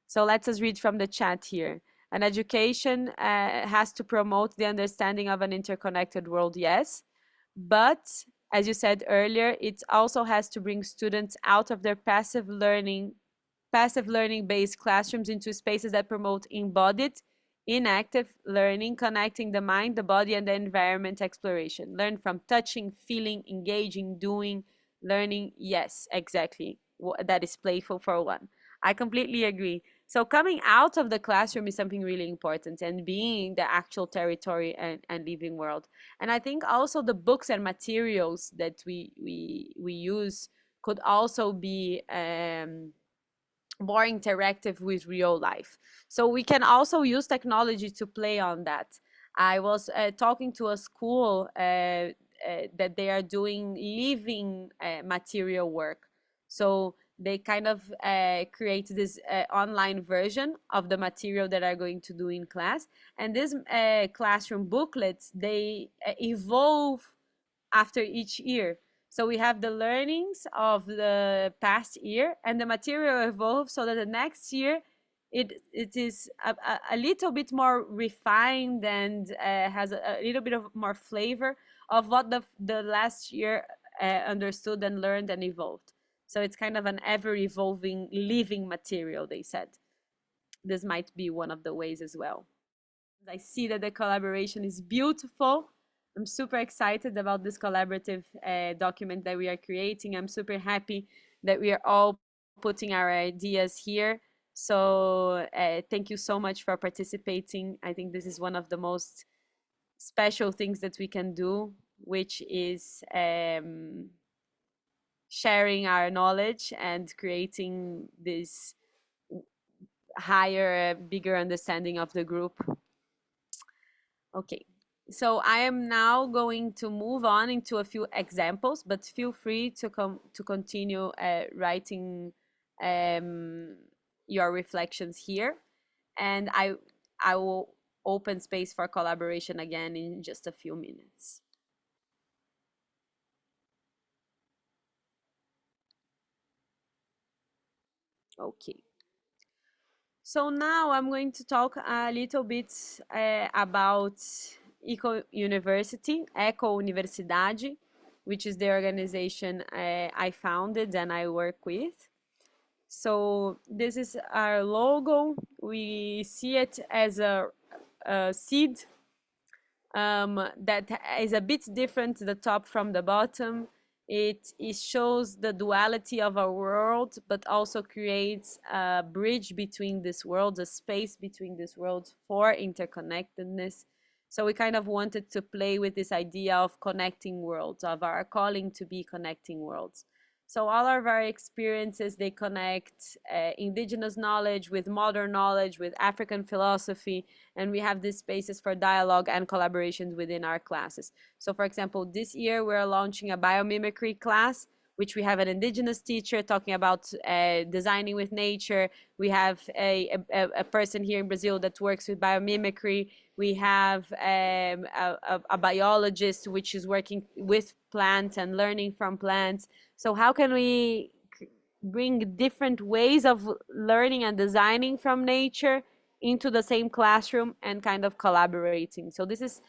So let us read from the chat here. An education has to promote the understanding of an interconnected world, yes. But as you said earlier, it also has to bring students out of their passive learning based classrooms into spaces that promote embodied, inactive learning, connecting the mind, the body, and the environment exploration. Learn from touching, feeling, engaging, doing, learning. Yes, exactly. That is playful for one. I completely agree. So coming out of the classroom is something really important, and being the actual territory and living world. And I think also the books and materials that we use could also be more interactive with real life. So we can also use technology to play on that. I was talking to a school that they are doing living material work. So they kind of create this online version of the material that are going to do in class. And these classroom booklets, they evolve after each year. So we have the learnings of the past year, and the material evolves so that the next year it is a little bit more refined and has a little bit of more flavor of what the last year understood and learned and evolved. So it's kind of an ever evolving living material, they said. This might be one of the ways as well. I see that the collaboration is beautiful. I'm super excited about this collaborative document that we are creating. I'm super happy that we are all putting our ideas here. So thank you so much for participating. I think this is one of the most special things that we can do, which is sharing our knowledge and creating this higher, bigger understanding of the group. Okay, so I am now going to move on into a few examples, but feel free to continue writing your reflections here, and I will open space for collaboration again in just a few minutes. Okay. So now I'm going to talk a little bit about EcoUniversidade, which is the organization I founded and I work with. So this is our logo. We see it as a seed that is a bit different, the top from the bottom. It shows the duality of our world, but also creates a bridge between these worlds, a space between these worlds for interconnectedness. So we kind of wanted to play with this idea of connecting worlds, of our calling to be connecting worlds. So all of our experiences, they connect indigenous knowledge with modern knowledge, with African philosophy, and we have these spaces for dialogue and collaborations within our classes. So for example, this year we're launching a biomimicry class, which we have an indigenous teacher talking about designing with nature. We have a person here in Brazil that works with biomimicry. We have a biologist which is working with plants and learning from plants. So how can we bring different ways of learning and designing from nature into the same classroom and kind of collaborating? So this is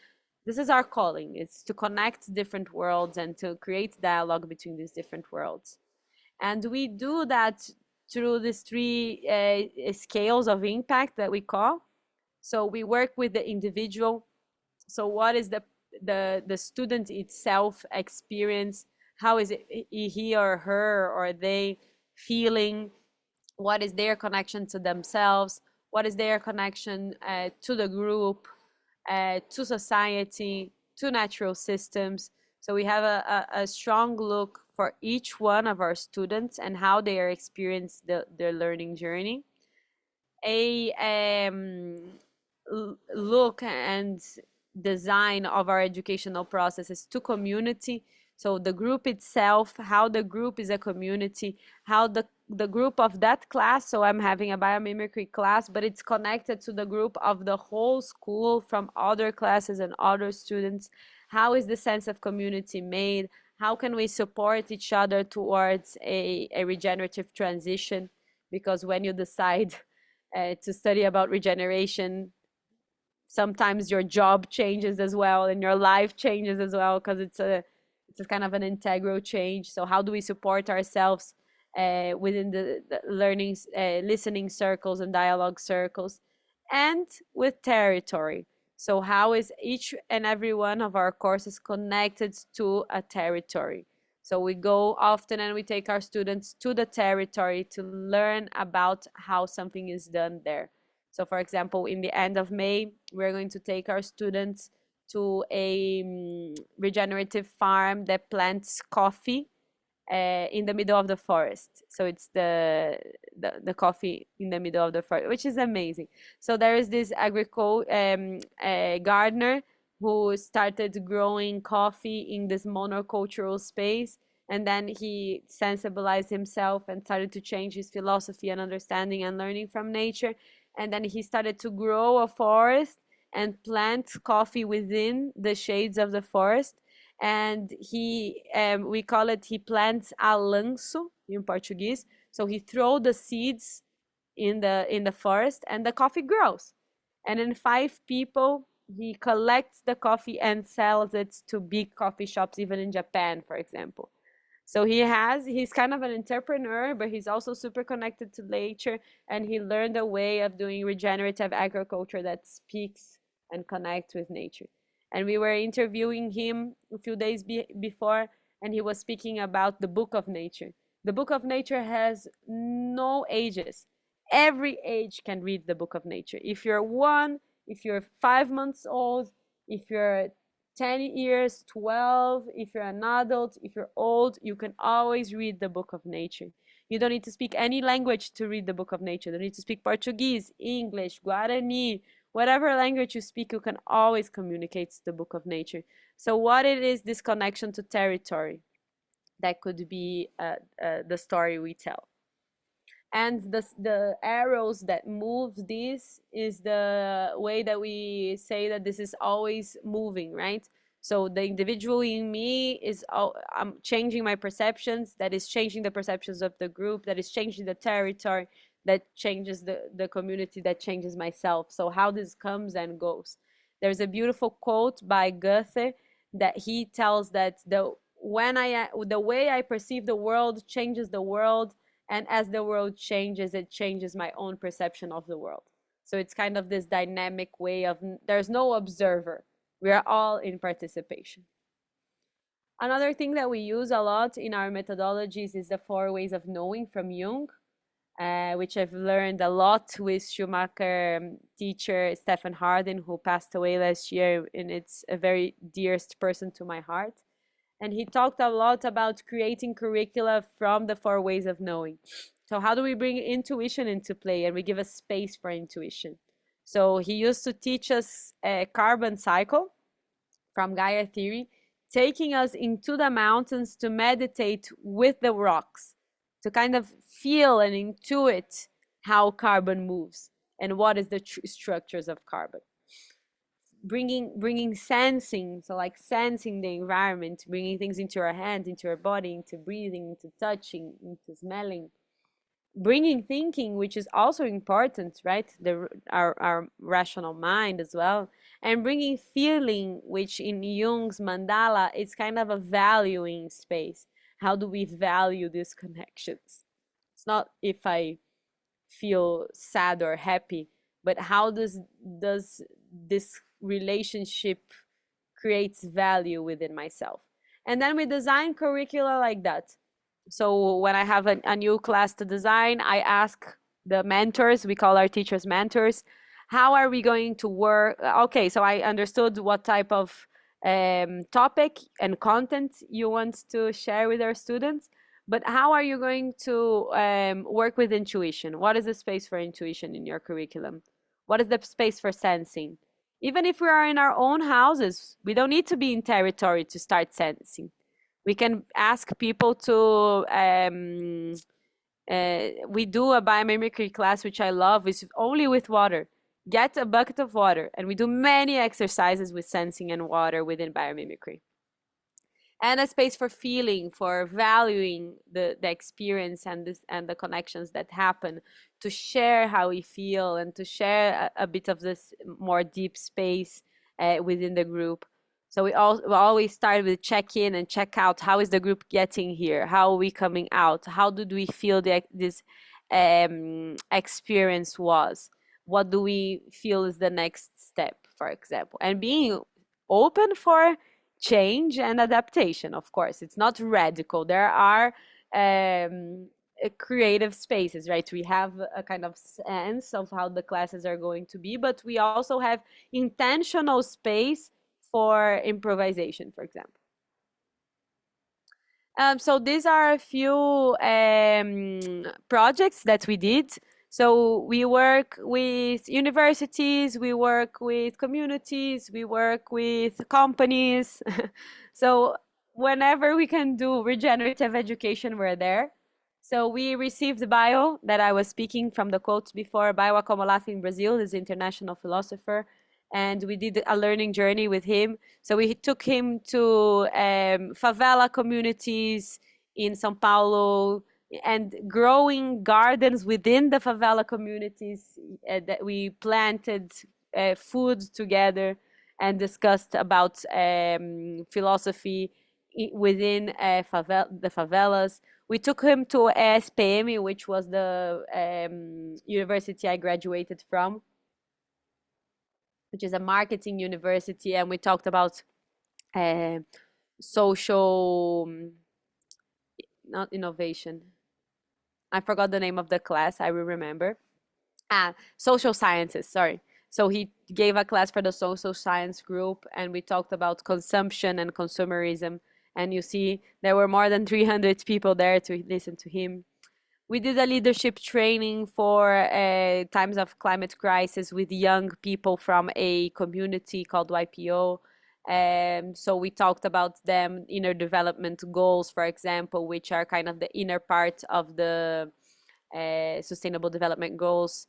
our calling. It's to connect different worlds and to create dialogue between these different worlds. And we do that through these three scales of impact that we call. So we work with the individual. So what is the student itself experience? How is it he or her or they feeling? What is their connection to themselves? What is their connection to the group, to society, to natural systems? So we have a strong look for each one of our students and how they are experiencing their learning journey. A look and design of our educational processes to community. So the group itself, how the group is a community, how the group of that class, so I'm having a biomimicry class, but it's connected to the group of the whole school from other classes and other students. How is the sense of community made? How can we support each other towards a regenerative transition? Because when you decide to study about regeneration, sometimes your job changes as well and your life changes as well, because it's a kind of an integral change. So how do we support ourselves within the learning listening circles and dialogue circles, and with territory? So how is each and every one of our courses connected to a territory? So we go often and we take our students to the territory to learn about how something is done there. So for example, in the end of May, we're going to take our students to a regenerative farm that plants coffee in the middle of the forest. So it's the coffee in the middle of the forest, which is amazing. So there is this gardener who started growing coffee in this monocultural space, and then he sensibilized himself and started to change his philosophy and understanding and learning from nature. And then he started to grow a forest and plant coffee within the shades of the forest. And we call it, he plants a lanço in Portuguese. So he throw the seeds in the forest, and the coffee grows. And in 5 people, he collects the coffee and sells it to big coffee shops, even in Japan, for example. So he's kind of an entrepreneur, but he's also super connected to nature, and he learned a way of doing regenerative agriculture that speaks and connects with nature. And we were interviewing him a few days before, and he was speaking about the Book of Nature. The Book of Nature has no ages. Every age can read the Book of Nature. If you're 1, if you're 5 months old, if you're 10 years, 12, if you're an adult, if you're old, you can always read the Book of Nature. You don't need to speak any language to read the Book of Nature. You don't need to speak Portuguese, English, Guarani, whatever language you speak, you can always communicate the Book of Nature. So what it is, this connection to territory, that could be the story we tell. And the arrows that move this is the way that we say that this is always moving, right? So the individual in me is, I'm changing my perceptions, that is changing the perceptions of the group, that is changing the territory, that changes the community, that changes myself. So how this comes and goes. There's a beautiful quote by Goethe that he tells that the way I perceive the world changes the world, and as the world changes, it changes my own perception of the world. So it's kind of this dynamic way of, there's no observer. We are all in participation. Another thing that we use a lot in our methodologies is the 4 ways of knowing from Jung, which I've learned a lot with Schumacher teacher Stefan Hardin, who passed away last year, and it's a very dearest person to my heart. And he talked a lot about creating curricula from the 4 ways of knowing. So how do we bring intuition into play, and we give a space for intuition? So he used to teach us a carbon cycle from Gaia theory, taking us into the mountains to meditate with the rocks, to kind of feel and intuit how carbon moves and what is the structures of carbon. Bringing sensing, so like sensing the environment, bringing things into your hand, into your body, into breathing, into touching, into smelling. Bringing thinking, which is also important, right? Our rational mind as well. And bringing feeling, which in Jung's mandala, it's kind of a valuing space. How do we value these connections? It's not if I feel sad or happy, but how does this relationship creates value within myself? And then we design curricula like that. So when I have a new class to design, I ask the mentors, we call our teachers mentors, how are we going to work? Okay, so I understood what type of topic and content you want to share with our students, but how are you going to work with intuition? What is the space for intuition in your curriculum? What is the space for sensing? Even if we are in our own houses, we don't need to be in territory to start sensing. We can ask people to, we do a biomimicry class, which I love, which is only with water. Get a bucket of water, and we do many exercises with sensing and water within biomimicry. And a space for feeling, for valuing the experience and the connections that happen, to share how we feel and to share a bit of this more deep space within the group. So we always start with check in and check out. How is the group getting here? How are we coming out? How did we feel this experience was? What do we feel is the next step, for example? And being open for change and adaptation, of course. It's not radical. There are creative spaces, right? We have a kind of sense of how the classes are going to be, but we also have intentional space for improvisation, for example. So these are a few projects that we did. So we work with universities, we work with communities, we work with companies. So whenever we can do regenerative education, we're there. So we received Bio, that I was speaking from the quotes before. Biocomi in Brazil is an international philosopher, and we did a learning journey with him. So we took him to favela communities in São Paulo and growing gardens within the favela communities that we planted food together and discussed about philosophy within the favelas. We took him to ESPM, which was the university I graduated from, which is a marketing university, and we talked about uh, social, not innovation. I forgot the name of the class. I will remember. Social sciences. Sorry. So he gave a class for the social science group, and we talked about consumption and consumerism. And you see, there were more than 300 people there to listen to him. We did a leadership training for times of climate crisis with young people from a community called YPO. So we talked about them inner development goals, for example, which are kind of the inner part of the sustainable development goals.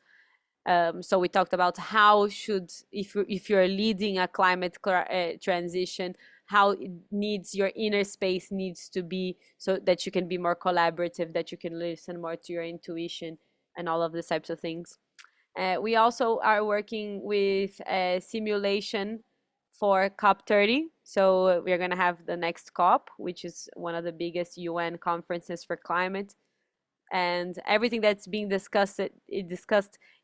So we talked about how should, if you're leading a climate transition, how it needs your inner space needs to be so that you can be more collaborative, that you can listen more to your intuition, and all of these types of things. We also are working with simulation for COP30. So we're going to have the next COP, which is one of the biggest UN conferences for climate, and everything that's being discussed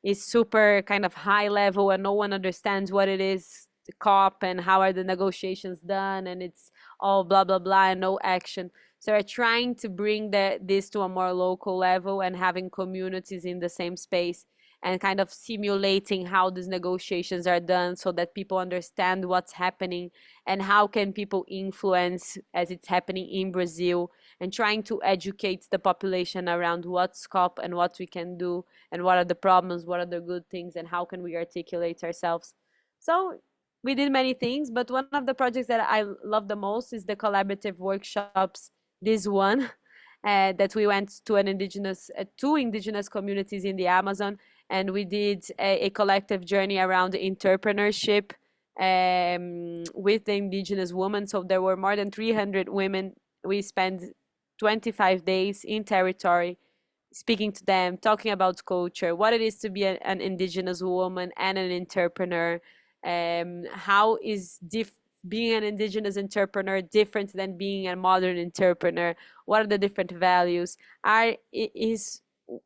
is super kind of high level, and no one understands what it is, the COP, and how are the negotiations done, and it's all blah blah blah and no action. So we're trying to bring this to a more local level and having communities in the same space and kind of simulating how these negotiations are done so that people understand what's happening and how can people influence as it's happening in Brazil, and trying to educate the population around what's COP and what we can do and what are the problems, what are the good things, and how can we articulate ourselves. So we did many things, but one of the projects that I love the most is the collaborative workshops. This one that we went to two indigenous communities in the Amazon, and we did a collective journey around entrepreneurship with the indigenous women. So there were more than 300 women. We spent 25 days in territory speaking to them, talking about culture, what it is to be an indigenous woman and an entrepreneur, how is being an indigenous entrepreneur different than being a modern entrepreneur, what are the different values,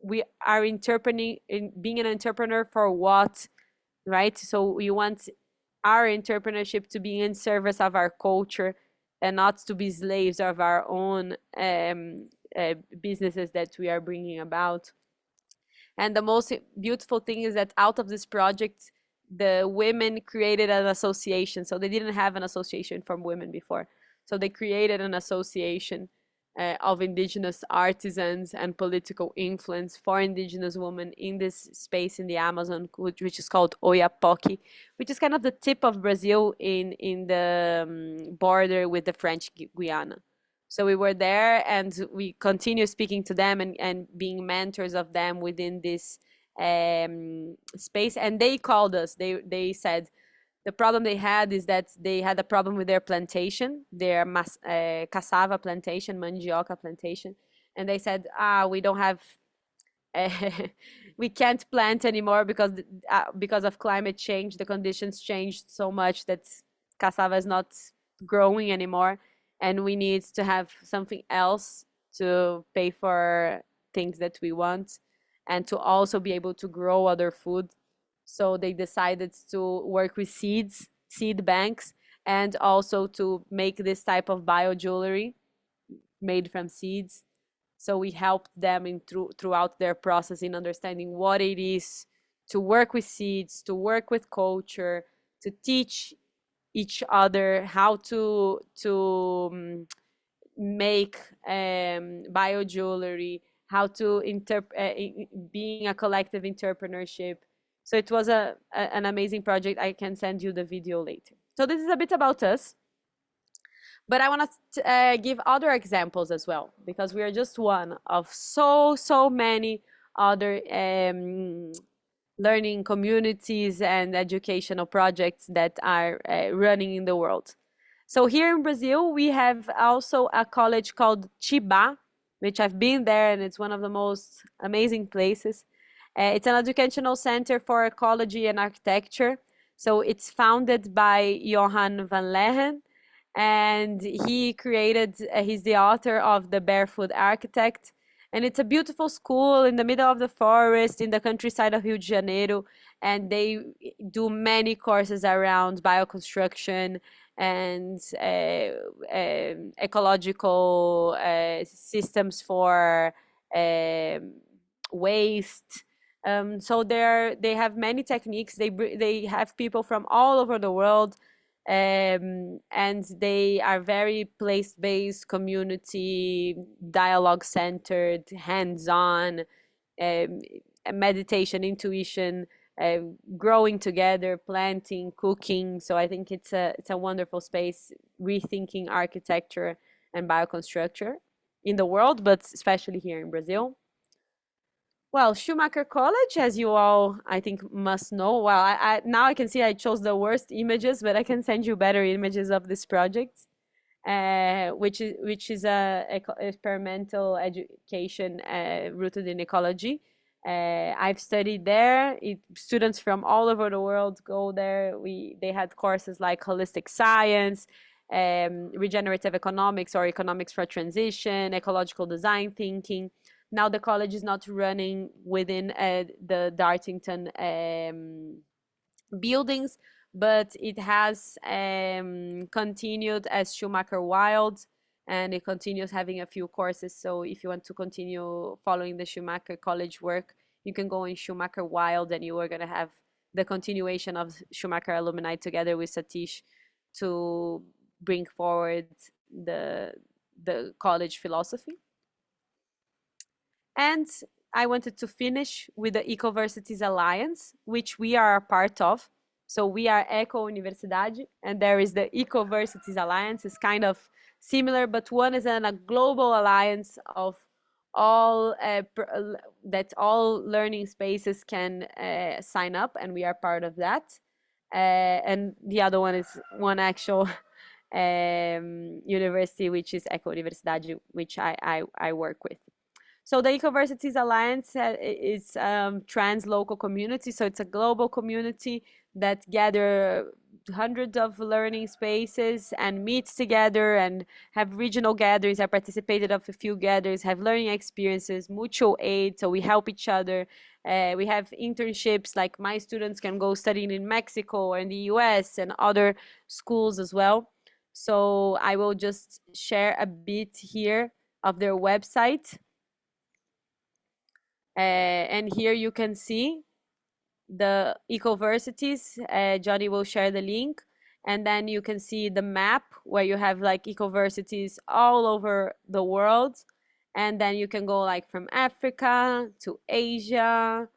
we are interpreting in being an entrepreneur for what, right? So we want our entrepreneurship to be in service of our culture and not to be slaves of our own businesses that we are bringing about. And the most beautiful thing is that out of this project, the women created an association. So they didn't have an association from women before. So they created an association of indigenous artisans and political influence for indigenous women in this space in the Amazon, which is called Oiapoque, which is kind of the tip of Brazil in the border with the French Guiana. So we were there, and we continue speaking to them and being mentors of them within this space. And they called us. They said the problem they had is that they had a problem with their plantation, their cassava plantation, mandioca plantation. And they said, we don't have, we can't plant anymore because of climate change. The conditions changed so much that cassava is not growing anymore. And we need to have something else to pay for things that we want and to also be able to grow other food. So they decided to work with seed banks, and also to make this type of bio jewelry made from seeds. So we helped them throughout their process in understanding what it is to work with seeds, to work with culture, to teach each other how to make biojewelry, how to being a collective entrepreneurship. So it was an amazing project. I can send you the video later. So this is a bit about us. But I want to give other examples as well, because we are just one of so many other learning communities and educational projects that are running in the world. So here in Brazil, we have also a college called Chiba, which I've been there, and it's one of the most amazing places. It's an educational center for ecology and architecture. So it's founded by Johan van Leeuwen, and he created, he's the author of The Barefoot Architect. And it's a beautiful school in the middle of the forest in the countryside of Rio de Janeiro. And they do many courses around bioconstruction and ecological systems for waste. So they have many techniques. They have people from all over the world, and they are very place-based, community, dialogue-centered, hands-on, meditation, intuition, growing together, planting, cooking. So I think it's a wonderful space, rethinking architecture and bioconstructure in the world, but especially here in Brazil. Well, Schumacher College, as you all, I think, must know. Well, now I can see I chose the worst images, but I can send you better images of this project, which is a experimental education rooted in ecology. I've studied there. Students from all over the world go there. They had courses like holistic science, regenerative economics or economics for transition, ecological design thinking. Now the college is not running within the Dartington buildings, but it has continued as Schumacher Wild, and it continues having a few courses. So if you want to continue following the Schumacher College work, you can go in Schumacher Wild, and you are going to have the continuation of Schumacher alumni together with Satish to bring forward the college philosophy. And I wanted to finish with the EcoUniversidade Alliance, which we are a part of. So we are EcoUniversidade, and there is the EcoUniversidade Alliance. It's kind of similar, but one is a global alliance of all that all learning spaces can sign up, and we are part of that. And the other one is one actual university, which is EcoUniversidade, which I work with. So the EcoUniversidade Alliance is trans-local community. So it's a global community that gather hundreds of learning spaces and meets together and have regional gatherings. I participated of a few gatherings, have learning experiences, mutual aid. So we help each other. We have internships, like my students can go studying in Mexico or in the US and other schools as well. So I will just share a bit here of their website. And here you can see the EcoUniversities. Johnny will share the link. And then you can see the map where you have like EcoUniversities all over the world. And then you can go like from Africa to Asia,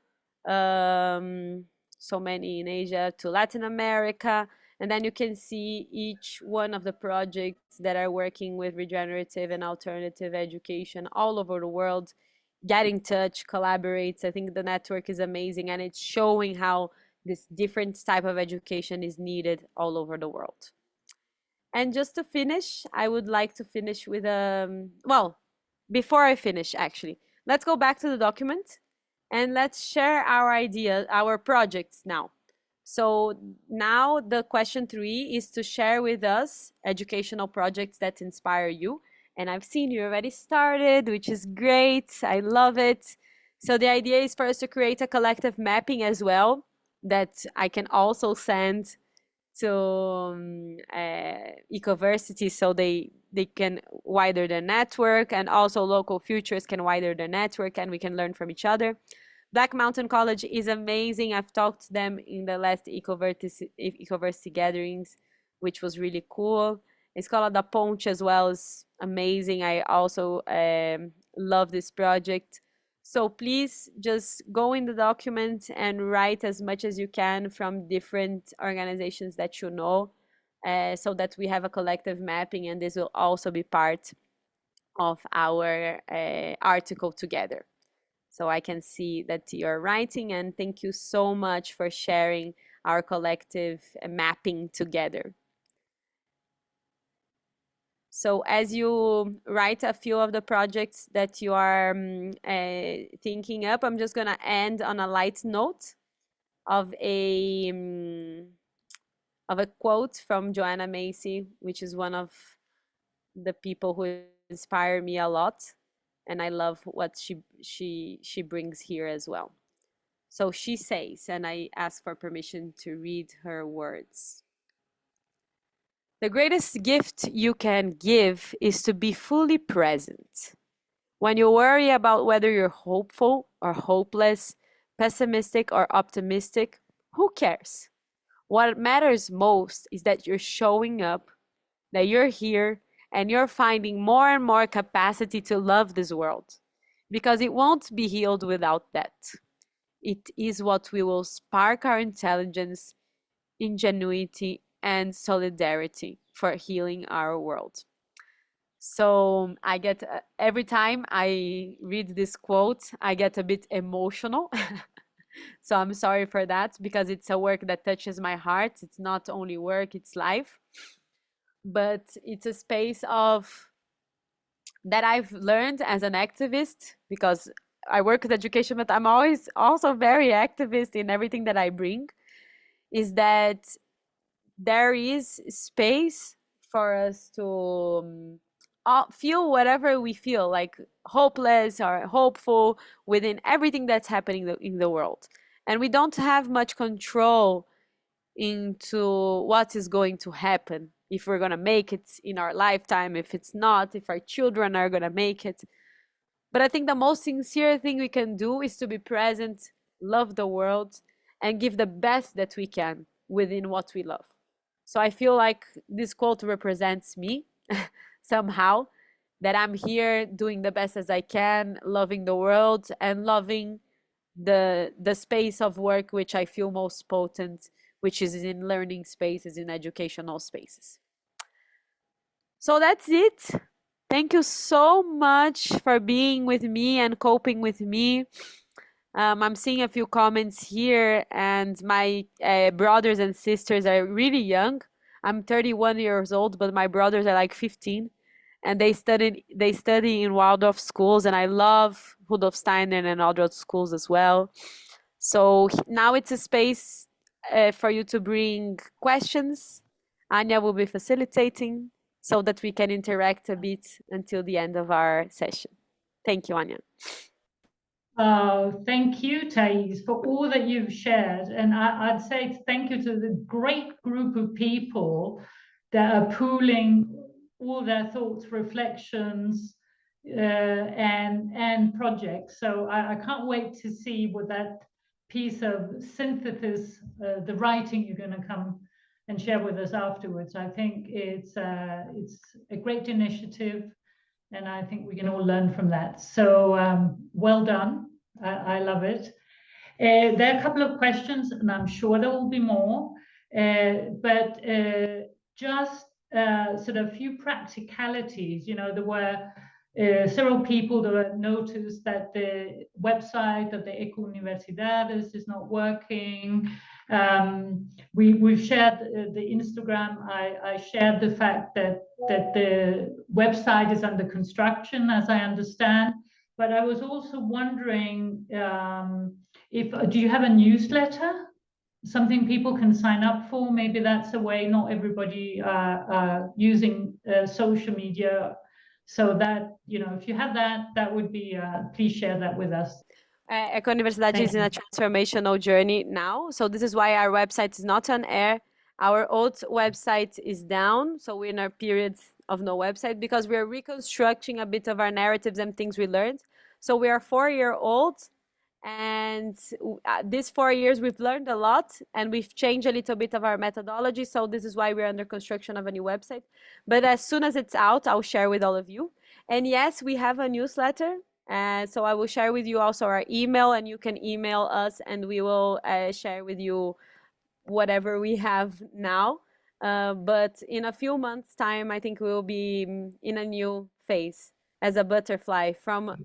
so many in Asia, to Latin America. And then you can see each one of the projects that are working with regenerative and alternative education all over the world. Get in touch, collaborates. I think the network is amazing, and it's showing how this different type of education is needed all over the world. And just to finish, I would like to finish with well, before I finish, actually, let's go back to the document and let's share our ideas, our projects now. So now the question 3 is to share with us educational projects that inspire you. And I've seen you already started, which is great. I love it. So the idea is for us to create a collective mapping as well that I can also send to EcoUniversity, so they can widen their network, and also local futures can widen their network, and we can learn from each other. Black Mountain College is amazing. I've talked to them in the last EcoUniversity gatherings, which was really cool. Escola da Ponte as well is amazing. I also love this project. So please just go in the document and write as much as you can from different organizations that you know, so that we have a collective mapping, and this will also be part of our article together. So I can see that you're writing, and thank you so much for sharing our collective mapping together. So as you write a few of the projects that you are thinking up, I'm just gonna end on a light note of a quote from Joanna Macy, which is one of the people who inspire me a lot, and I love what she brings here as well. So she says, and I ask for permission to read her words. The greatest gift you can give is to be fully present. When you worry about whether you're hopeful or hopeless, pessimistic or optimistic, who cares? What matters most is that you're showing up, that you're here, and you're finding more and more capacity to love this world. Because it won't be healed without that. It is what we will spark our intelligence, ingenuity, and solidarity for healing our world. So I get, every time I read this quote, I get a bit emotional. So I'm sorry for that, because it's a work that touches my heart. It's not only work, it's life. But it's a space of that I've learned as an activist, because I work with education, but I'm always also very activist in everything that I bring, is that there is space for us to feel whatever we feel, like hopeless or hopeful within everything that's happening in the world. And we don't have much control into what is going to happen, if we're going to make it in our lifetime, if it's not, if our children are going to make it. But I think the most sincere thing we can do is to be present, love the world, and give the best that we can within what we love. So I feel like this quote represents me somehow, that I'm here doing the best as I can, loving the world and loving the space of work which I feel most potent, which is in learning spaces, in educational spaces. So that's it. Thank you so much for being with me and coping with me. I'm seeing a few comments here, and my brothers and sisters are really young. I'm 31 years old, but my brothers are like 15, and they study in Waldorf schools, and I love Rudolf Steiner and Waldorf schools as well. So now it's a space for you to bring questions. Anya will be facilitating so that we can interact a bit until the end of our session. Thank you, Anya. Oh, thank you, Thais, for all that you've shared. And I'd say thank you to the great group of people that are pooling all their thoughts, reflections, and projects. So I can't wait to see what that piece of synthesis, the writing you're going to come and share with us afterwards. I think it's a great initiative, and I think we can all learn from that. So well done. I love it. There are a couple of questions, and I'm sure there will be more, but just sort of a few practicalities. You know, there were several people that noticed that the website of the EcoUniversidade is not working. We've shared the Instagram. I shared the fact that the website is under construction, as I understand. But I was also wondering if do you have a newsletter? Something people can sign up for? Maybe that's a way. Not everybody using social media, so that, you know, if you have that, that would be. Please share that with us. EcoUniversidade is in a transformational journey now. So this is why our website is not on air. Our old website is down. So we're in a period of no website, because we are reconstructing a bit of our narratives and things we learned. So we are 4 years old, And these 4 years, we've learned a lot and we've changed a little bit of our methodology. So this is why we're under construction of a new website. But as soon as it's out, I'll share with all of you. And yes, we have a newsletter. So I will share with you also our email, and you can email us and we will share with you whatever we have now. But in a few months' time, I think we will be in a new phase as a butterfly from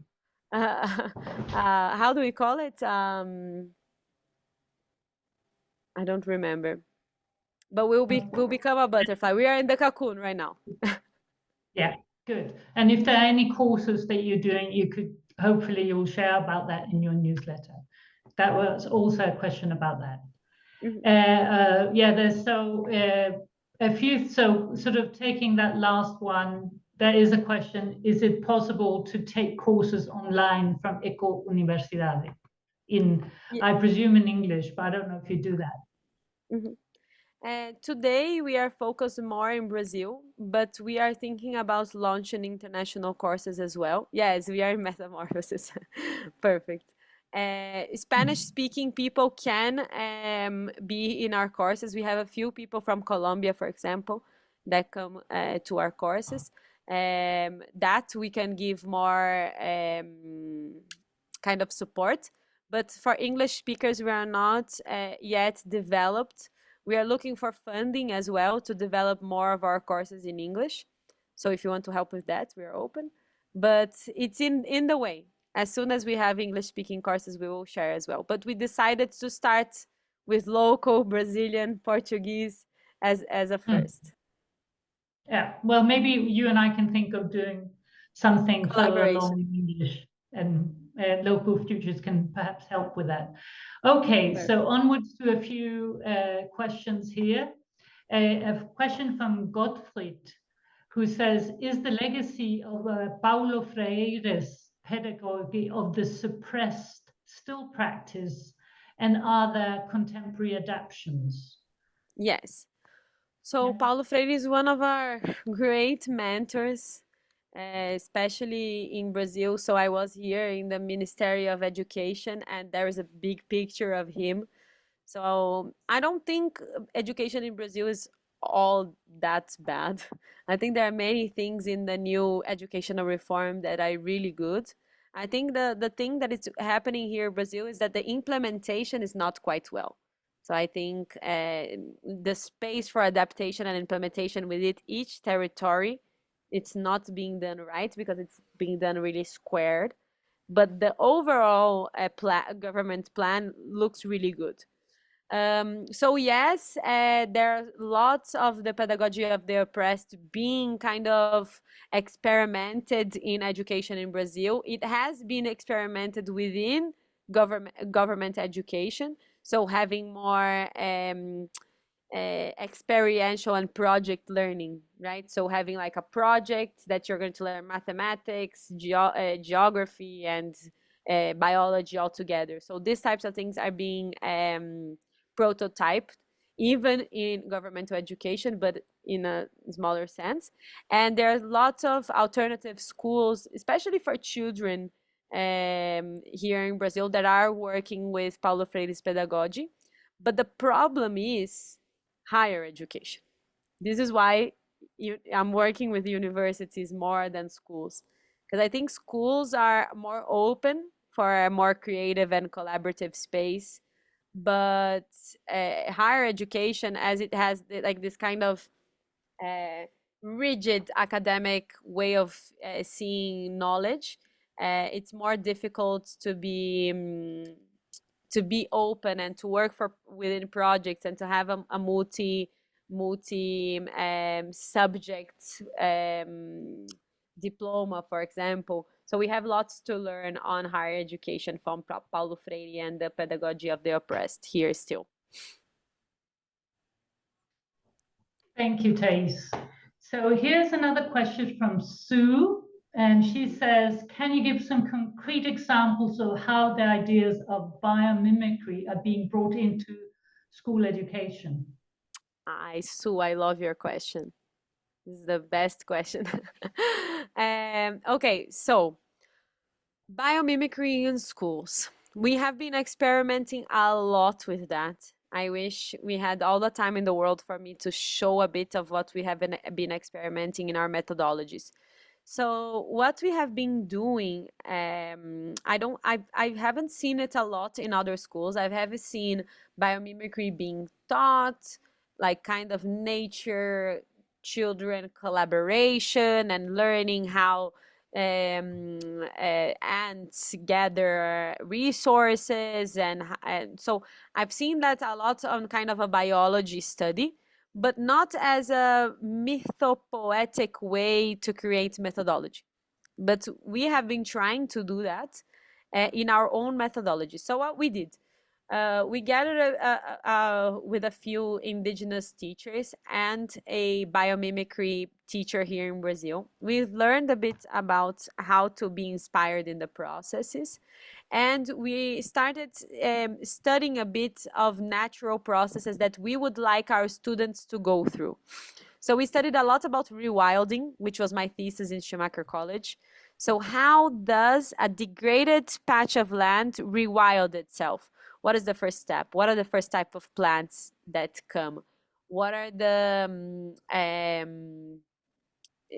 how do we call it? I don't remember. But we'll become a butterfly. We are in the cocoon right now. Yeah, good. And if there are any courses that you're doing, you could hopefully you'll share about that in your newsletter. That was also a question about that. Yeah, there's a few. So sort of taking that last one, there is a question: is it possible to take courses online from EcoUniversidade? Yeah. I presume in English, but I don't know if you do that. Mhm. Today we are focused more in Brazil, but we are thinking about launching international courses as well. Yes, we are in metamorphosis. Perfect. Spanish-speaking people can be in our courses. We have a few people from Colombia, for example, that come to our courses. That we can give more kind of support. But for English speakers, we are not yet developed. We are looking for funding as well to develop more of our courses in English. So if you want to help with that, we are open. But it's in the way. As soon as we have English speaking courses, we will share as well. But we decided to start with local Brazilian Portuguese as a first. Yeah, well, maybe you and I can think of doing something further Collaboration. along in English, and local futures can perhaps help with that. Okay, so Perfect. onwards to a few questions here. A question from Gottfried, who says, is the legacy of Paulo Freire's pedagogy of the suppressed still practice, and are there contemporary adaptations? Yes. So Yeah. Paulo Freire is one of our great mentors, especially in Brazil. So I was here in the Ministry of Education, and there is a big picture of him. So I don't think education in Brazil is all that bad. I think there are many things in the new educational reform that are really good. I think the thing that is happening here in Brazil is that the implementation is not quite well. So I think the space for adaptation and implementation within each territory, it's not being done right because it's being done really squared. But the overall government plan looks really good. So yes, there are lots of the pedagogy of the oppressed being kind of experimented in education in Brazil. It has been experimented within government education. So having more experiential and project learning, right? So having like a project that you're going to learn mathematics, geography, and biology all together. So these types of things are being prototyped, even in governmental education, but in a smaller sense. And there's lots of alternative schools, especially for children here in Brazil, that are working with Paulo Freire's pedagogy. But the problem is higher education. This is why I'm working with universities more than schools, because I think schools are more open for a more creative and collaborative space, but higher education, as it has like this kind of uh, rigid academic way of seeing knowledge, it's more difficult to be open and to work for within projects and to have a multi subject diploma, for example. So we have lots to learn on higher education from Paulo Freire and the pedagogy of the oppressed here still. Thank you, Thais. So here's another question from Sue, and she says, can you give some concrete examples of how the ideas of biomimicry are being brought into school education? Sue, I love your question. This is the best question. Okay, so biomimicry in schools. We have been experimenting a lot with that. I wish we had all the time in the world for me to show a bit of what we have been experimenting in our methodologies. So what we have been doing, I haven't seen it a lot in other schools. I haven't seen biomimicry being taught, like kind of nature, children collaboration and learning how ants gather resources, and so I've seen that a lot on kind of a biology study, but not as a mythopoetic way to create methodology. But we have been trying to do that in our own methodology. So what we did, we gathered with a few indigenous teachers and a biomimicry teacher here in Brazil. We've learned a bit about how to be inspired in the processes. And we started studying a bit of natural processes that we would like our students to go through. So we studied a lot about rewilding, which was my thesis in Schumacher College. So how does a degraded patch of land rewild itself? What is the first step? What are the first type of plants that come? What are the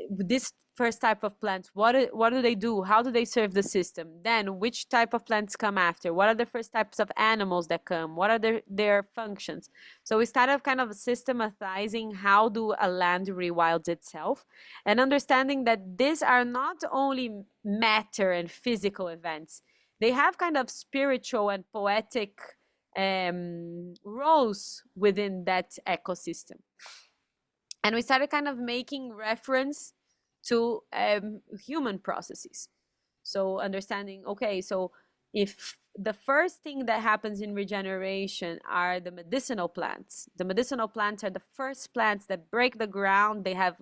this first type of plants, what do they do, how do they serve the system, then which type of plants come after, what are the first types of animals that come, what are their functions. So we started kind of systematizing how do a land rewilds itself, and understanding that these are not only matter and physical events, they have kind of spiritual and poetic roles within that ecosystem. And we started kind of making reference to human processes. So understanding, okay, so if the first thing that happens in regeneration are the medicinal plants are the first plants that break the ground. They have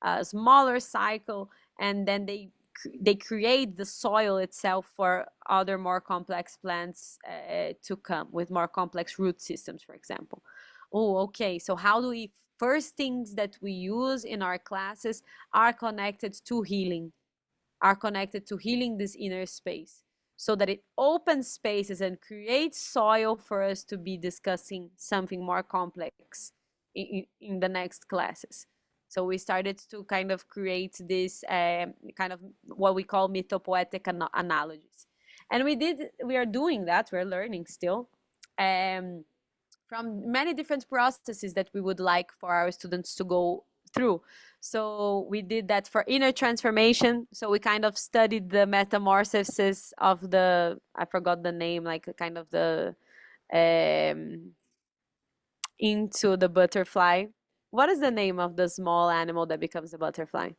a smaller cycle, and then they create the soil itself for other more complex plants to come with more complex root systems, for example. Oh, okay, so how do we first things that we use in our classes are connected to healing, this inner space, so that it opens spaces and creates soil for us to be discussing something more complex in the next classes. So we started to kind of create this kind of what we call mythopoetic analogies. And we are doing that, we're learning still. From many different processes that we would like for our students to go through. So we did that for inner transformation. So we kind of studied the metamorphosis of I forgot the name, like kind of the into the butterfly. What is the name of the small animal that becomes a butterfly?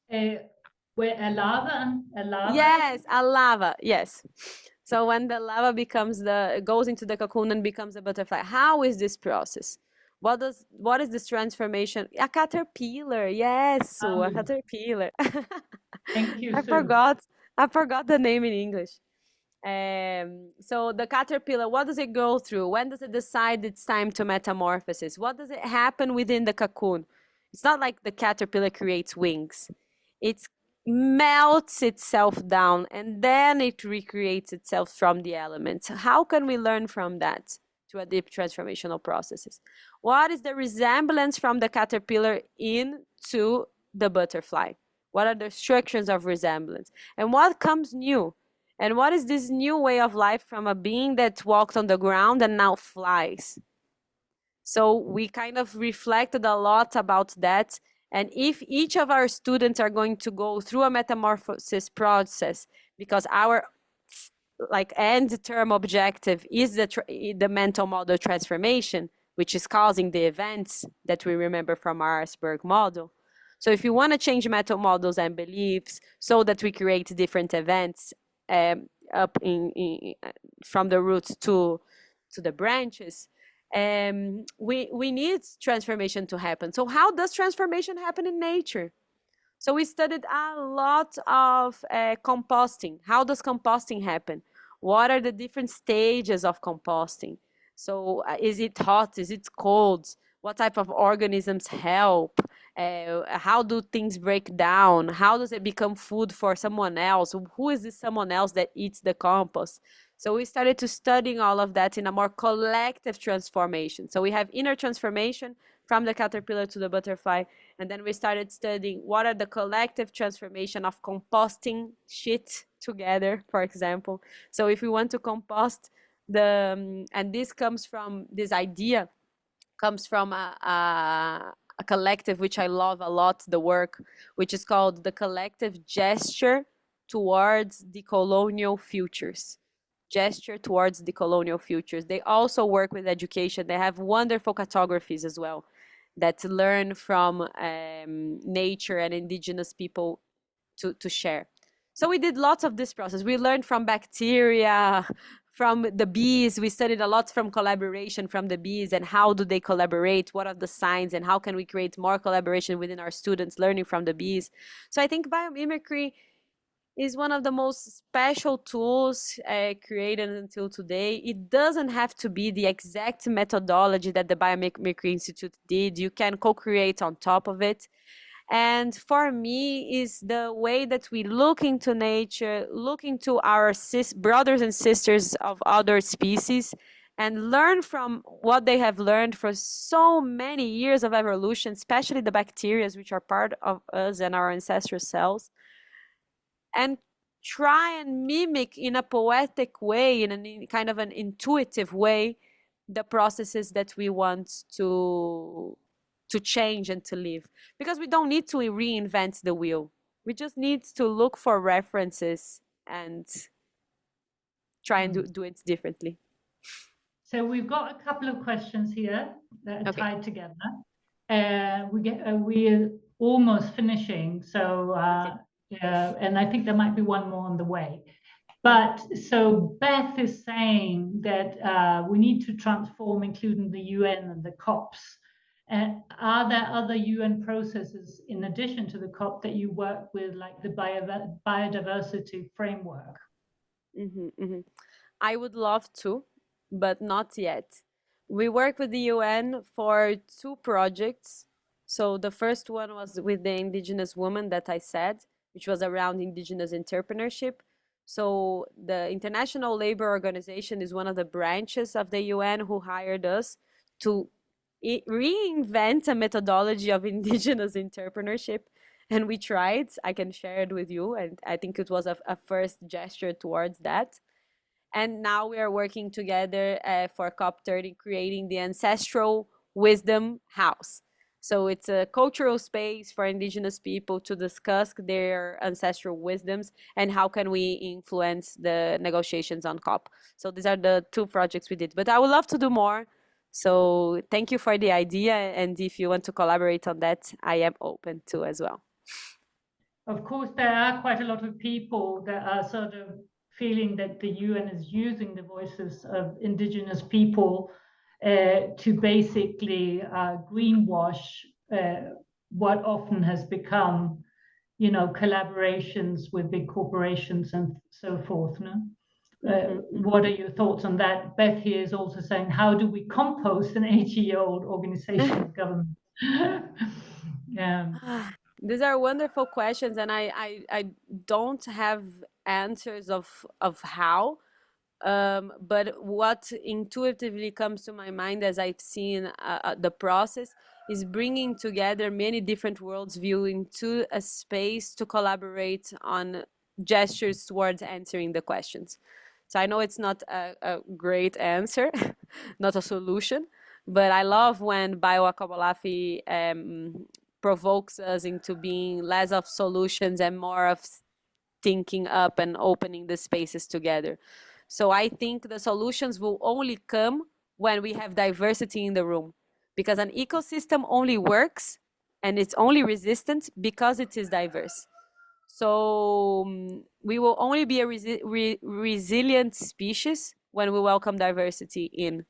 Where a lava? Yes, a lava. Yes. So when the lava goes into the cocoon and becomes a butterfly, how is this process? What is this transformation? A caterpillar. Yes, Sue, a caterpillar. Thank you, I Sue. forgot the name in English. So the caterpillar, what does it go through? When does it decide it's time to metamorphosis? What does it happen within the cocoon? It's not like the caterpillar creates wings. It melts itself down and then it recreates itself from the elements. How can we learn from that through a deep transformational processes? What is the resemblance from the caterpillar into the butterfly? What are the structures of resemblance? And what comes new? And what is this new way of life from a being that walked on the ground and now flies? So we kind of reflected a lot about that. And if each of our students are going to go through a metamorphosis process, because our end term objective is the mental model transformation, which is causing the events that we remember from our Iceberg model. So if you want to change mental models and beliefs so that we create different events up from the roots to the branches, we need transformation to happen. So how does transformation happen in nature? So we studied a lot of composting. How does composting happen? What are the different stages of composting? So is it hot? Is it cold? What type of organisms help? How do things break down? How does it become food for someone else? Who is this someone else that eats the compost? So we started to studying all of that in a more collective transformation. So we have inner transformation from the caterpillar to the butterfly. And then we started studying what are the collective transformation of composting shit together, for example. So if we want to compost and this comes from this idea, comes from a collective which I love a lot, the work, which is called the Collective Gesture Towards Decolonial Futures. Gesture towards decolonial futures. They also work with education. They have wonderful cartographies as well that learn from nature and indigenous people to share. So we did lots of this process. We learned from bacteria, from the bees. We studied a lot from collaboration from the bees and how do they collaborate, what are the signs, and how can we create more collaboration within our students learning from the bees. So I think biomimicry is one of the most special tools created until today. It doesn't have to be the exact methodology that the Biomimicry Institute did. You can co-create on top of it. And for me is the way that we look into nature, look into our brothers and sisters of other species, and learn from what they have learned for so many years of evolution, especially the bacteria, which are part of us and our ancestral cells, and try and mimic in a poetic way, in a kind of an intuitive way, the processes that we want to change and to live. Because we don't need to reinvent the wheel. We just need to look for references and try and do it differently. So we've got a couple of questions here that are tied together. We're almost finishing, so and I think there might be one more on the way. But so Beth is saying that we need to transform, including the UN and the COPs. Are there other UN processes in addition to the COP that you work with, like the biodiversity framework? I would love to, but not yet. We work with the UN for 2 projects. So the first one was with the indigenous woman that I said, which was around indigenous entrepreneurship. So the International Labor Organization is one of the branches of the UN who hired us to reinvent a methodology of indigenous entrepreneurship. And we tried. I can share it with you. And I think it was a first gesture towards that. And now we are working together for COP30, creating the Ancestral Wisdom House. So it's a cultural space for indigenous people to discuss their ancestral wisdoms and how can we influence the negotiations on COP. So these are the 2 projects we did. But I would love to do more. So thank you for the idea. And if you want to collaborate on that, I am open to as well. Of course, there are quite a lot of people that are sort of feeling that the UN is using the voices of indigenous people to basically greenwash what often has become, collaborations with big corporations and so forth. No? What are your thoughts on that? Beth here is also saying, how do we compost an 80-year-old organization of government? These are wonderful questions, and I don't have answers of how. But what intuitively comes to my mind as I've seen the process is bringing together many different worlds view into a space to collaborate on gestures towards answering the questions. So I know it's not a great answer, not a solution, but I love when Biocomi provokes us into being less of solutions and more of thinking up and opening the spaces together. So I think the solutions will only come when we have diversity in the room, because an ecosystem only works and it's only resistant because it is diverse. So we will only be a resilient species when we welcome diversity in.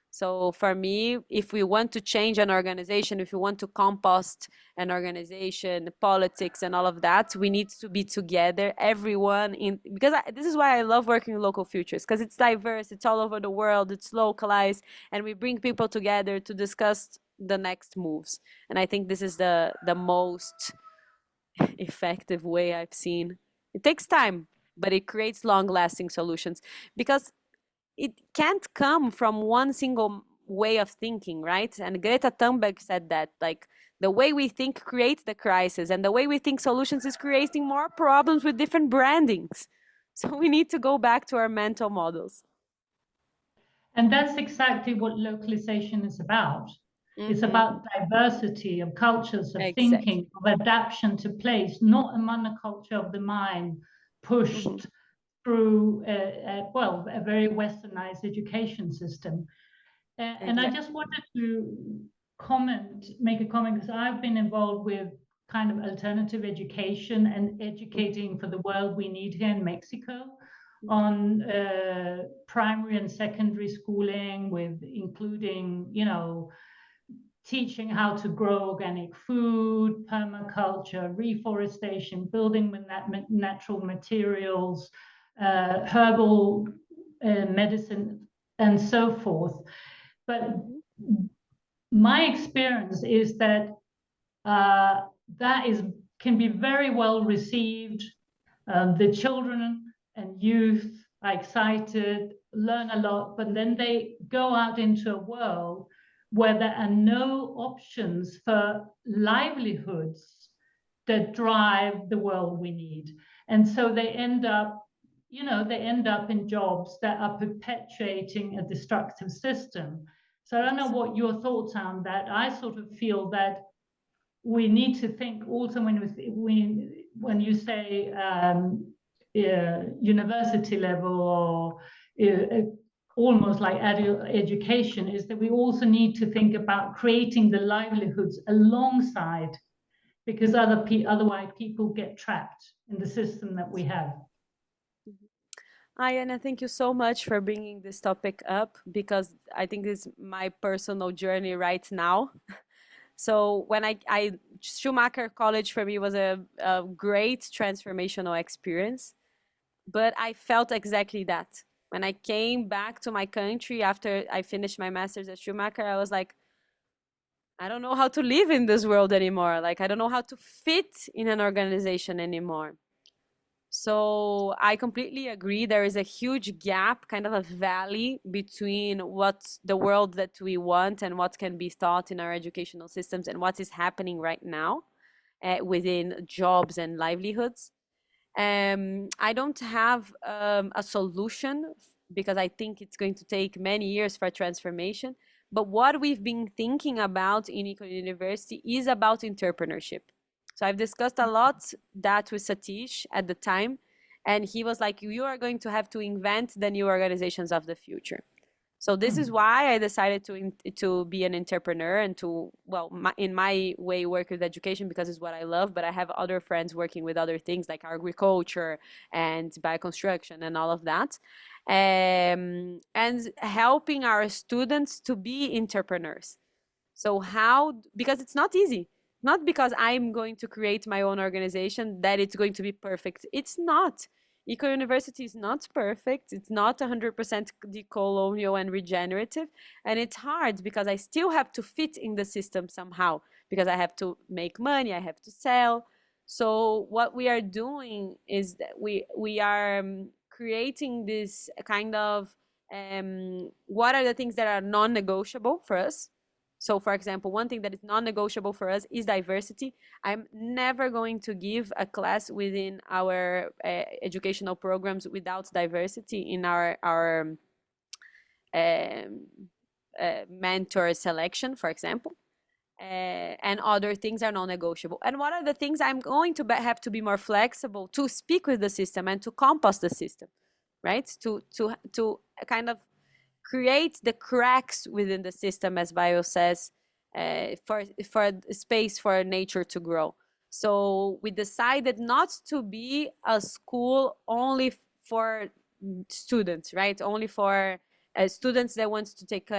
So for me, if we want to change an organization, if we want to compost an organization, politics and all of that, we need to be together, everyone in, because this is why I love working with local futures, because it's diverse, it's all over the world, it's localized, and we bring people together to discuss the next moves. And I think this is the most effective way I've seen. It takes time, but it creates long lasting solutions, because it can't come from one single way of thinking, right? And Greta Thunberg said that, like, the way we think creates the crisis, and the way we think solutions is creating more problems with different brandings. So we need to go back to our mental models. And that's exactly what localization is about. It's Mm-hmm. about diversity of cultures, of Exactly. thinking, of adaptation to place, not a monoculture of the mind pushed Mm-hmm. through, a very westernized education system. And I Exactly. just wanted to make a comment, because I've been involved with kind of alternative education and educating for the world we need here in Mexico on primary and secondary schooling, with including, teaching how to grow organic food, permaculture, reforestation, building with natural materials, herbal medicine, and so forth. But my experience is that that can be very well received. The children and youth are excited, learn a lot, but then they go out into a world where there are no options for livelihoods that drive the world we need. And so they end up, in jobs that are perpetuating a destructive system. So I don't know what your thoughts are on that. I sort of feel that we need to think also when you say university level, or almost like education, is that we also need to think about creating the livelihoods alongside, because otherwise people get trapped in the system that we have. Ayana, thank you so much for bringing this topic up, because I think it's my personal journey right now. So when I Schumacher College for me was a great transformational experience, but I felt exactly that. When I came back to my country after I finished my master's at Schumacher, I was like, I don't know how to live in this world anymore. Like, I don't know how to fit in an organization anymore. So I completely agree. There is a huge gap, kind of a valley between what's the world that we want and what can be taught in our educational systems and what is happening right now within jobs and livelihoods. I don't have a solution, because I think it's going to take many years for transformation. But what we've been thinking about in EcoUniversity is about entrepreneurship. So I've discussed a lot that with Satish at the time, and he was like, "You are going to have to invent the new organizations of the future." So this is why I decided to be an entrepreneur and to, well, in my way, work with education, because it's what I love. But I have other friends working with other things like agriculture and bioconstruction and all of that, and helping our students to be entrepreneurs. So how, because it's not easy. Not because I'm going to create my own organization that it's going to be perfect. It's not. EcoUniversity is not perfect. It's not 100% decolonial and regenerative. And it's hard because I still have to fit in the system somehow, because I have to make money, I have to sell. So what we are doing is that we are creating this kind of what are the things that are non-negotiable for us. So, for example, one thing that is non-negotiable for us is diversity. I'm never going to give a class within our educational programs without diversity in our mentor selection, for example. And other things are non-negotiable. And what are the things I'm going to have to be more flexible to speak with the system and to compost the system, right? To kind of create the cracks within the system, as Bio says, for space for nature to grow. So we decided not to be a school only for students, right? Only for students that want to take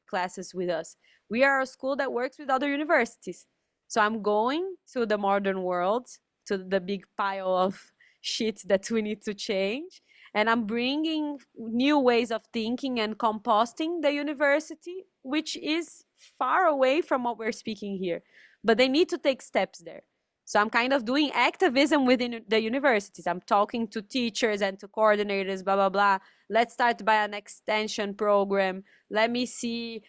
classes with us. We are a school that works with other universities. So I'm going to the modern world, to the big pile of shit that we need to change, and I'm bringing new ways of thinking and composting the university, which is far away from what we're speaking here, but they need to take steps there. So I'm kind of doing activism within the universities. I'm talking to teachers and to coordinators, blah, blah, blah. Let's start by an extension program. Let me see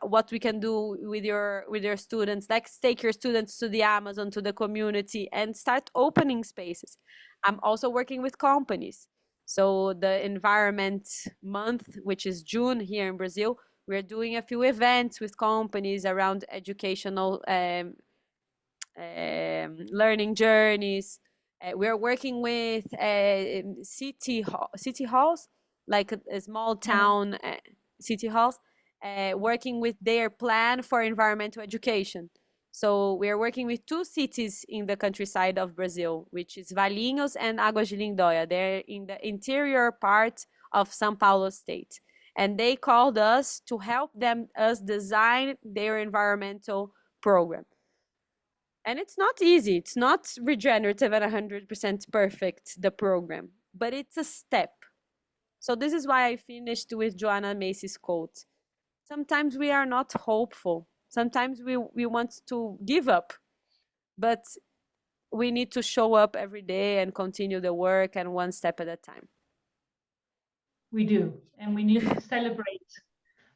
what we can do with your students. Let's take your students to the Amazon, to the community, and start opening spaces. I'm also working with companies. So the Environment Month, which is June here in Brazil, we're doing a few events with companies around educational learning journeys. We're working with city halls, like a small town city halls, working with their plan for environmental education. So we are working with two cities in the countryside of Brazil, which is Valinhos and Águas de Lindóia. They're in the interior part of São Paulo state. And they called us to help us design their environmental program. And it's not easy. It's not regenerative and 100% perfect, the program, but it's a step. So this is why I finished with Joanna Macy's quote. Sometimes we are not hopeful. Sometimes we want to give up, but we need to show up every day and continue the work, and one step at a time. We do. And we need to celebrate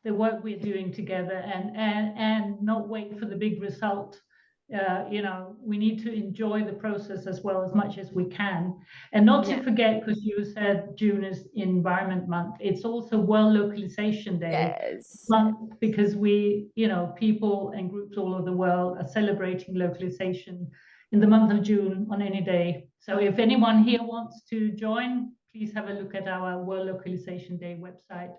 the work we're doing together and not wait for the big result. We need to enjoy the process as well as much as we can. And not to forget, because you said June is Environment Month, it's also World Localization Day month, because people and groups all over the world are celebrating localization in the month of June on any day. So if anyone here wants to join, please have a look at our World Localization Day website.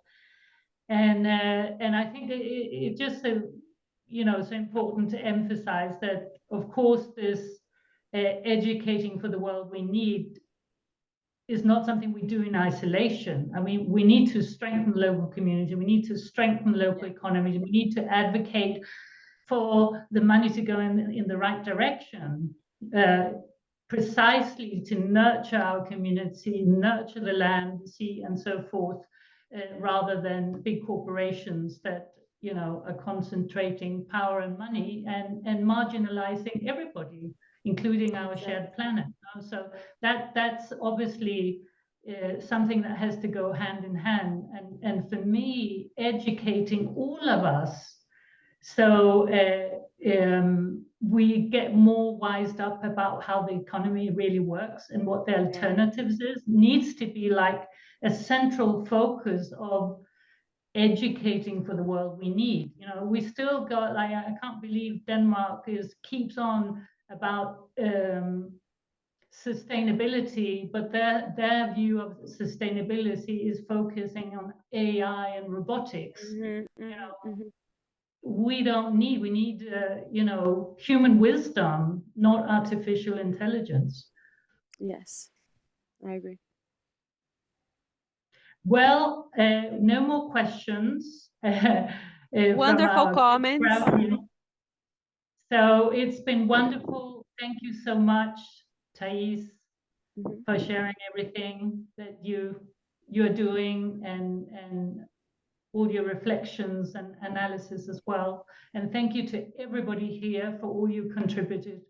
And I think it just so important to emphasize that, of course, this educating for the world we need is not something we do in isolation. I mean, we need to strengthen the local community. We need to strengthen local economies. We need to advocate for the money to go in the right direction, precisely to nurture our community, nurture the land, the sea, and so forth, rather than big corporations that are concentrating power and money and marginalizing everybody, including our shared planet. So that's obviously something that has to go hand in hand. And for me, educating all of us so we get more wised up about how the economy really works and what the alternatives needs to be like a central focus of educating for the world we need. We still got, like, I can't believe Denmark keeps on about sustainability, but their view of sustainability is focusing on AI and robotics. We need human wisdom, not artificial intelligence. Yes, I agree. Well, no more questions. Wonderful comments. So it's been wonderful. Thank you so much, Thais, for sharing everything that you're doing and all your reflections and analysis as well. And thank you to everybody here for all you contributed